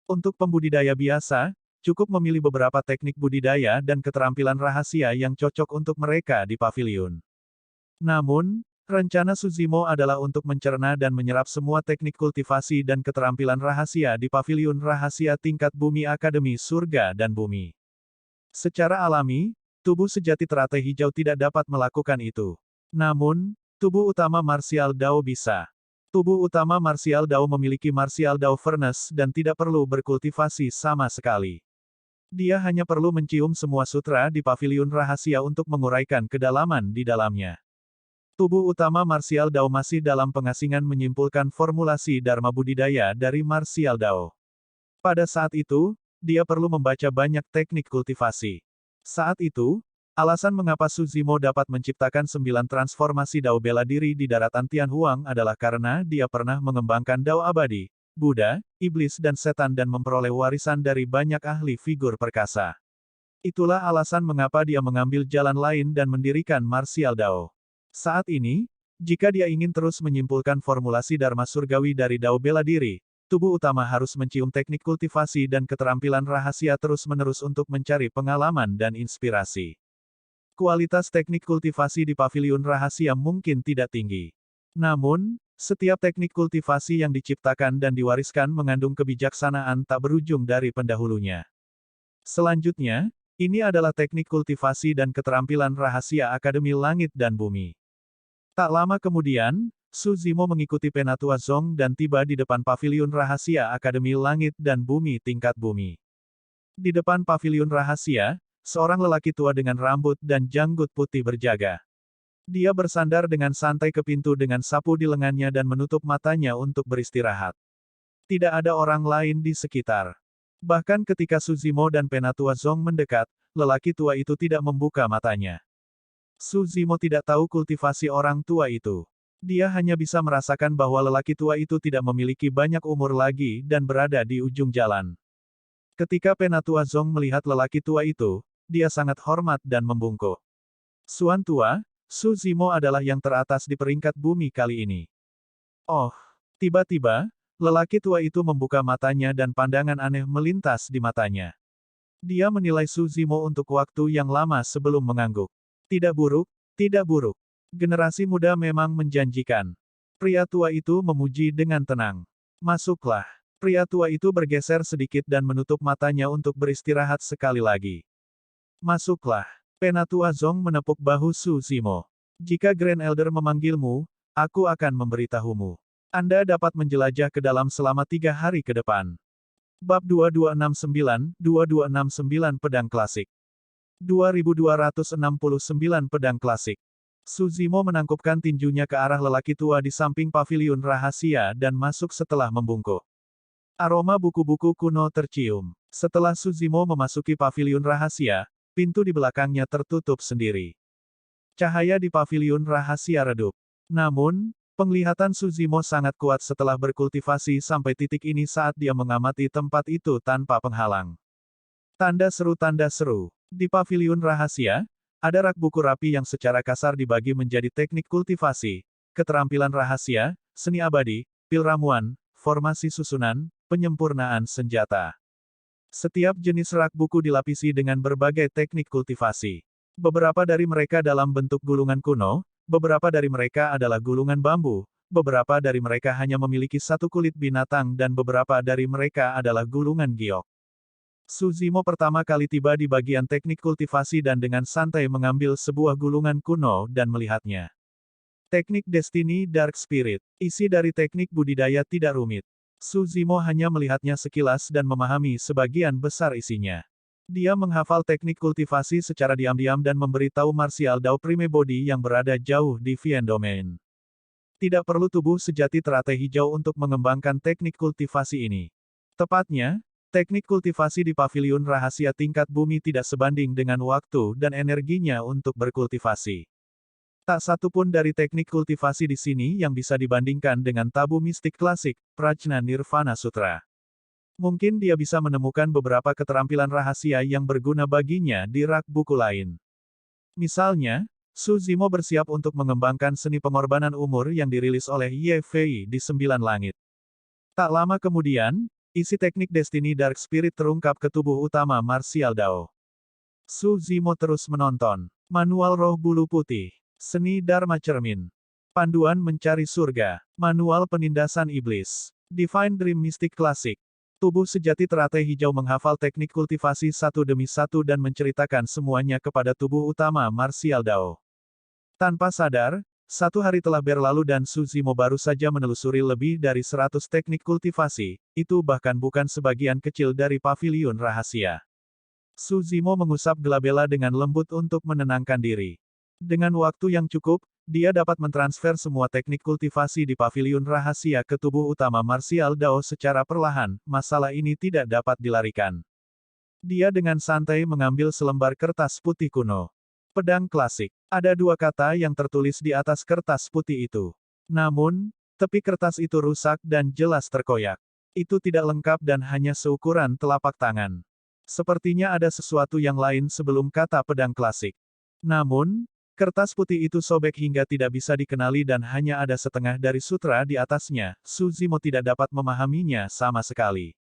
Untuk pembudidaya biasa, cukup memilih beberapa teknik budidaya dan keterampilan rahasia yang cocok untuk mereka di paviliun. Namun, rencana Suzimo adalah untuk mencerna dan menyerap semua teknik kultivasi dan keterampilan rahasia di paviliun rahasia tingkat bumi Akademi Surga dan Bumi. Secara alami, tubuh sejati teratai hijau tidak dapat melakukan itu. Namun, tubuh utama Martial Dao bisa. Tubuh utama Martial Dao memiliki Martial Dao Furnace dan tidak perlu berkultivasi sama sekali. Dia hanya perlu mencium semua sutra di paviliun rahasia untuk menguraikan kedalaman di dalamnya. Tubuh utama Martial Dao masih dalam pengasingan menyimpulkan formulasi Dharma Budidaya dari Martial Dao. Pada saat itu, dia perlu membaca banyak teknik kultivasi. Saat itu, alasan mengapa Suzimo dapat menciptakan 9 transformasi Dao bela diri di daratan Tianhuang adalah karena dia pernah mengembangkan Dao abadi, Buddha, Iblis dan Setan dan memperoleh warisan dari banyak ahli figur perkasa. Itulah alasan mengapa dia mengambil jalan lain dan mendirikan Martial Dao. Saat ini, jika dia ingin terus menyimpulkan formulasi Dharma Surgawi dari Dao bela diri, tubuh utama harus mencium teknik kultivasi dan keterampilan rahasia terus-menerus untuk mencari pengalaman dan inspirasi. Kualitas teknik kultivasi di paviliun rahasia mungkin tidak tinggi. Namun, setiap teknik kultivasi yang diciptakan dan diwariskan mengandung kebijaksanaan tak berujung dari pendahulunya. Selanjutnya, ini adalah teknik kultivasi dan keterampilan rahasia Akademi Langit dan Bumi. Tak lama kemudian, Suzimo mengikuti Penatua Zong dan tiba di depan paviliun rahasia Akademi Langit dan Bumi tingkat bumi. Di depan paviliun rahasia, seorang lelaki tua dengan rambut dan janggut putih berjaga. Dia bersandar dengan santai ke pintu dengan sapu di lengannya dan menutup matanya untuk beristirahat. Tidak ada orang lain di sekitar. Bahkan ketika Suzimo dan Penatua Zong mendekat, lelaki tua itu tidak membuka matanya. Suzimo tidak tahu kultivasi orang tua itu. Dia hanya bisa merasakan bahwa lelaki tua itu tidak memiliki banyak umur lagi dan berada di ujung jalan. Ketika Penatua Zong melihat lelaki tua itu, dia sangat hormat dan membungkuk. Suan tua, Suzimo adalah yang teratas di peringkat bumi kali ini. Oh, tiba-tiba, lelaki tua itu membuka matanya dan pandangan aneh melintas di matanya. Dia menilai Suzimo untuk waktu yang lama sebelum mengangguk. Tidak buruk, tidak buruk. Generasi muda memang menjanjikan. Pria tua itu memuji dengan tenang. Masuklah. Pria tua itu bergeser sedikit dan menutup matanya untuk beristirahat sekali lagi. Masuklah. Penatua Zong menepuk bahu Suzimo. Jika Grand Elder memanggilmu, aku akan memberitahumu. Anda dapat menjelajah ke dalam selama 3 hari ke depan. Bab 2269 Pedang Klasik. 2269 Pedang Klasik. Suzimo menangkupkan tinjunya ke arah lelaki tua di samping paviliun rahasia dan masuk setelah membungkuk. Aroma buku-buku kuno tercium. Setelah Suzimo memasuki paviliun rahasia, pintu di belakangnya tertutup sendiri. Cahaya di paviliun rahasia redup. Namun, penglihatan Suzimo sangat kuat setelah berkultivasi sampai titik ini saat dia mengamati tempat itu tanpa penghalang. Tanda seru. Di paviliun rahasia, ada rak buku rapi yang secara kasar dibagi menjadi teknik kultivasi, keterampilan rahasia, seni abadi, pil ramuan, formasi susunan, penyempurnaan senjata. Setiap jenis rak buku dilapisi dengan berbagai teknik kultivasi. Beberapa dari mereka dalam bentuk gulungan kuno, beberapa dari mereka adalah gulungan bambu, beberapa dari mereka hanya memiliki satu kulit binatang dan beberapa dari mereka adalah gulungan giok. Suzimo pertama kali tiba di bagian teknik kultivasi dan dengan santai mengambil sebuah gulungan kuno dan melihatnya. Teknik Destiny Dark Spirit. Isi dari teknik budidaya tidak rumit. Su Zimo hanya melihatnya sekilas dan memahami sebagian besar isinya. Dia menghafal teknik kultivasi secara diam-diam dan memberitahu Martial Dao Prime Body yang berada jauh di Vien Domain. Tidak perlu tubuh sejati teratai hijau untuk mengembangkan teknik kultivasi ini. Tepatnya, teknik kultivasi di paviliun rahasia tingkat bumi tidak sebanding dengan waktu dan energinya untuk berkultivasi. Tak satu pun dari teknik kultivasi di sini yang bisa dibandingkan dengan tabu mistik klasik, Prajna Nirvana Sutra. Mungkin dia bisa menemukan beberapa keterampilan rahasia yang berguna baginya di rak buku lain. Misalnya, Su Zimo bersiap untuk mengembangkan seni pengorbanan umur yang dirilis oleh Ye Fei di Sembilan Langit. Tak lama kemudian, isi teknik Destiny Dark Spirit terungkap ke tubuh utama Martial Dao. Su Zimo terus menonton. Manual Roh Bulu Putih. Seni Dharma Cermin. Panduan Mencari Surga. Manual Penindasan Iblis. Divine Dream Mystic Classic. Tubuh sejati teratai hijau menghafal teknik kultivasi satu demi satu dan menceritakan semuanya kepada tubuh utama Martial Dao. Tanpa sadar, satu hari telah berlalu dan Su Zimo baru saja menelusuri lebih dari 100 teknik kultivasi, itu bahkan bukan sebagian kecil dari paviliun rahasia. Su Zimo mengusap gelabela dengan lembut untuk menenangkan diri. Dengan waktu yang cukup, dia dapat mentransfer semua teknik kultivasi di paviliun rahasia ke tubuh utama Martial Dao secara perlahan, masalah ini tidak dapat dilarikan. Dia dengan santai mengambil selembar kertas putih kuno. Pedang klasik. Ada dua kata yang tertulis di atas kertas putih itu. Namun, tepi kertas itu rusak dan jelas terkoyak. Itu tidak lengkap dan hanya seukuran telapak tangan. Sepertinya ada sesuatu yang lain sebelum kata pedang klasik. Namun, kertas putih itu sobek hingga tidak bisa dikenali dan hanya ada setengah dari sutra di atasnya. Su Zimo tidak dapat memahaminya sama sekali.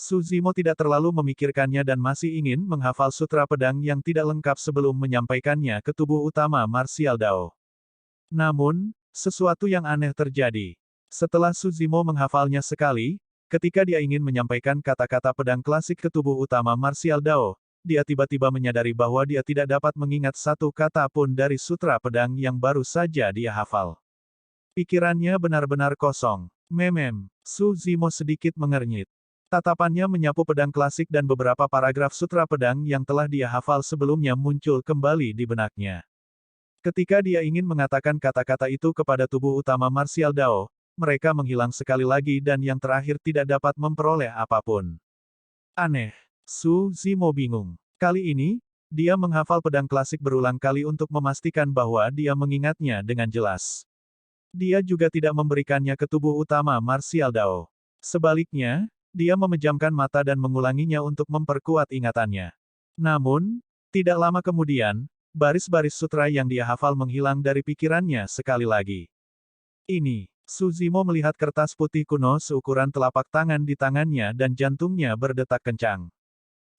Su Zimo tidak terlalu memikirkannya dan masih ingin menghafal sutra pedang yang tidak lengkap sebelum menyampaikannya ke tubuh utama Martial Dao. Namun, sesuatu yang aneh terjadi. Setelah Su Zimo menghafalnya sekali, ketika dia ingin menyampaikan kata-kata pedang klasik ke tubuh utama Martial Dao, dia tiba-tiba menyadari bahwa dia tidak dapat mengingat satu kata pun dari sutra pedang yang baru saja dia hafal. Pikirannya benar-benar kosong. Su Zimo sedikit mengernyit. Tatapannya menyapu pedang klasik dan beberapa paragraf sutra pedang yang telah dia hafal sebelumnya muncul kembali di benaknya. Ketika dia ingin mengatakan kata-kata itu kepada tubuh utama Martial Dao, mereka menghilang sekali lagi dan yang terakhir tidak dapat memperoleh apapun. Aneh. Su Zimo bingung. Kali ini, dia menghafal pedang klasik berulang kali untuk memastikan bahwa dia mengingatnya dengan jelas. Dia juga tidak memberikannya ke tubuh utama Martial Dao. Sebaliknya, dia memejamkan mata dan mengulanginya untuk memperkuat ingatannya. Namun, tidak lama kemudian, baris-baris sutra yang dia hafal menghilang dari pikirannya sekali lagi. Ini, Su Zimo melihat kertas putih kuno seukuran telapak tangan di tangannya dan jantungnya berdetak kencang.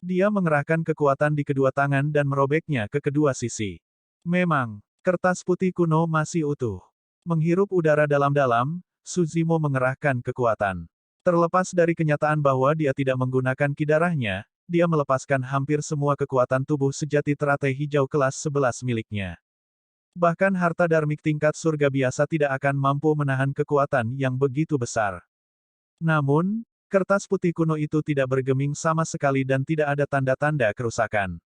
Dia mengerahkan kekuatan di kedua tangan dan merobeknya ke kedua sisi. Memang, kertas putih kuno masih utuh. Menghirup udara dalam-dalam, Su Zimo mengerahkan kekuatan. Terlepas dari kenyataan bahwa dia tidak menggunakan ki darahnya, dia melepaskan hampir semua kekuatan tubuh sejati teratai hijau kelas 11 miliknya. Bahkan harta darmik tingkat surga biasa tidak akan mampu menahan kekuatan yang begitu besar. Namun, kertas putih kuno itu tidak bergeming sama sekali dan tidak ada tanda-tanda kerusakan.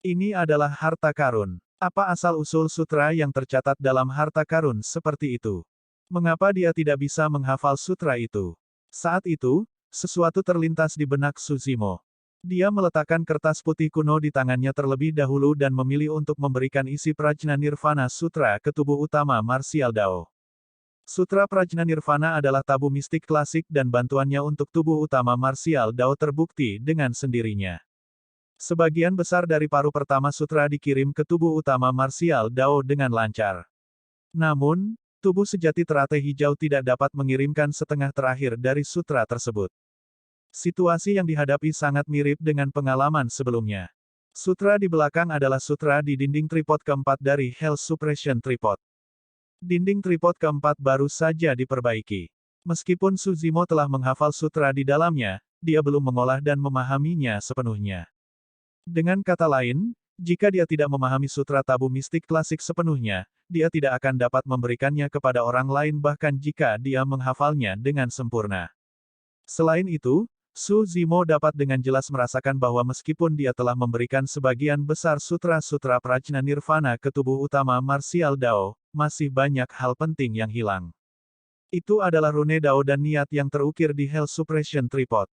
Ini adalah harta karun. Apa asal-usul sutra yang tercatat dalam harta karun seperti itu? Mengapa dia tidak bisa menghafal sutra itu? Saat itu, sesuatu terlintas di benak Su Zimo. Dia meletakkan kertas putih kuno di tangannya terlebih dahulu dan memilih untuk memberikan isi Prajna Nirvana Sutra ke tubuh utama Martial Dao. Sutra Prajna Nirvana adalah tabu mistik klasik dan bantuannya untuk tubuh utama Martial Dao terbukti dengan sendirinya. Sebagian besar dari paruh pertama sutra dikirim ke tubuh utama Martial Dao dengan lancar. Namun, tubuh sejati teratai hijau tidak dapat mengirimkan setengah terakhir dari sutra tersebut. Situasi yang dihadapi sangat mirip dengan pengalaman sebelumnya. Sutra di belakang adalah sutra di dinding tripod keempat dari Hell Suppression Tripod. Dinding tripod keempat baru saja diperbaiki. Meskipun Su Zimo telah menghafal sutra di dalamnya, dia belum mengolah dan memahaminya sepenuhnya. Dengan kata lain, jika dia tidak memahami sutra tabu mistik klasik sepenuhnya, dia tidak akan dapat memberikannya kepada orang lain bahkan jika dia menghafalnya dengan sempurna. Selain itu, Su Zimo dapat dengan jelas merasakan bahwa meskipun dia telah memberikan sebagian besar sutra-sutra prajna nirvana ke tubuh utama martial Dao, masih banyak hal penting yang hilang. Itu adalah rune Dao dan niat yang terukir di Hell Suppression Tripod.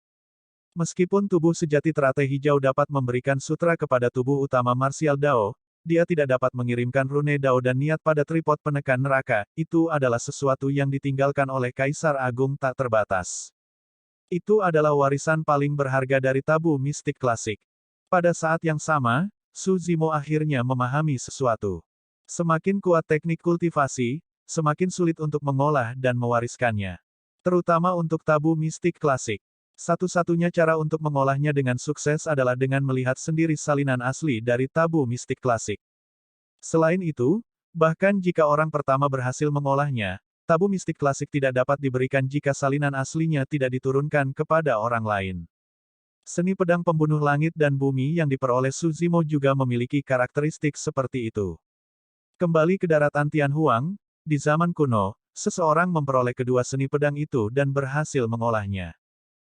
Meskipun tubuh sejati teratai hijau dapat memberikan sutra kepada tubuh utama martial Dao, dia tidak dapat mengirimkan rune Dao dan niat pada tripod penekan neraka. Itu adalah sesuatu yang ditinggalkan oleh Kaisar Agung tak terbatas. Itu adalah warisan paling berharga dari tabu mistik klasik. Pada saat yang sama, Su Zimo akhirnya memahami sesuatu. Semakin kuat teknik kultivasi, semakin sulit untuk mengolah dan mewariskannya. Terutama untuk tabu mistik klasik. Satu-satunya cara untuk mengolahnya dengan sukses adalah dengan melihat sendiri salinan asli dari tabu mistik klasik. Selain itu, bahkan jika orang pertama berhasil mengolahnya, tabu mistik klasik tidak dapat diberikan jika salinan aslinya tidak diturunkan kepada orang lain. Seni pedang pembunuh langit dan bumi yang diperoleh Su Zimo juga memiliki karakteristik seperti itu. Kembali ke daratan Tianhuang, di zaman kuno, seseorang memperoleh kedua seni pedang itu dan berhasil mengolahnya.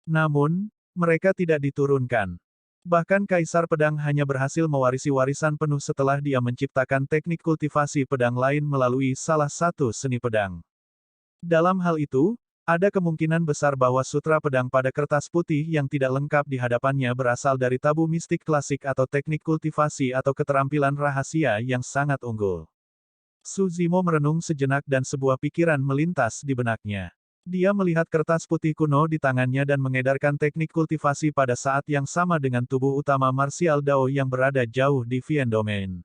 Namun, mereka tidak diturunkan. Bahkan Kaisar Pedang hanya berhasil mewarisi warisan penuh setelah dia menciptakan teknik kultivasi pedang lain melalui salah satu seni pedang. Dalam hal itu, ada kemungkinan besar bahwa sutra pedang pada kertas putih yang tidak lengkap di hadapannya berasal dari tabu mistik klasik atau teknik kultivasi atau keterampilan rahasia yang sangat unggul. Su Zimo merenung sejenak dan sebuah pikiran melintas di benaknya. Dia melihat kertas putih kuno di tangannya dan mengedarkan teknik kultivasi pada saat yang sama dengan tubuh utama martial Dao yang berada jauh di Vien Domain.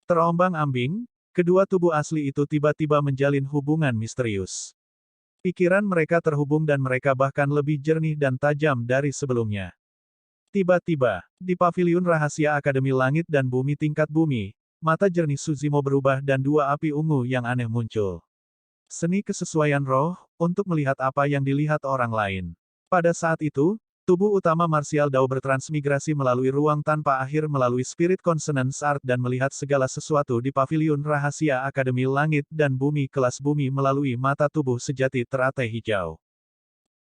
Terombang-ambing, kedua tubuh asli itu tiba-tiba menjalin hubungan misterius. Pikiran mereka terhubung dan mereka bahkan lebih jernih dan tajam dari sebelumnya. Tiba-tiba, di paviliun rahasia Akademi Langit dan Bumi tingkat bumi, mata jernih Su Zimo berubah dan dua api ungu yang aneh muncul. Seni kesesuaian roh, untuk melihat apa yang dilihat orang lain. Pada saat itu, tubuh utama martial Dao bertransmigrasi melalui ruang tanpa akhir melalui Spirit Consonance Art dan melihat segala sesuatu di paviliun rahasia Akademi Langit dan Bumi kelas bumi melalui mata tubuh sejati teratai hijau.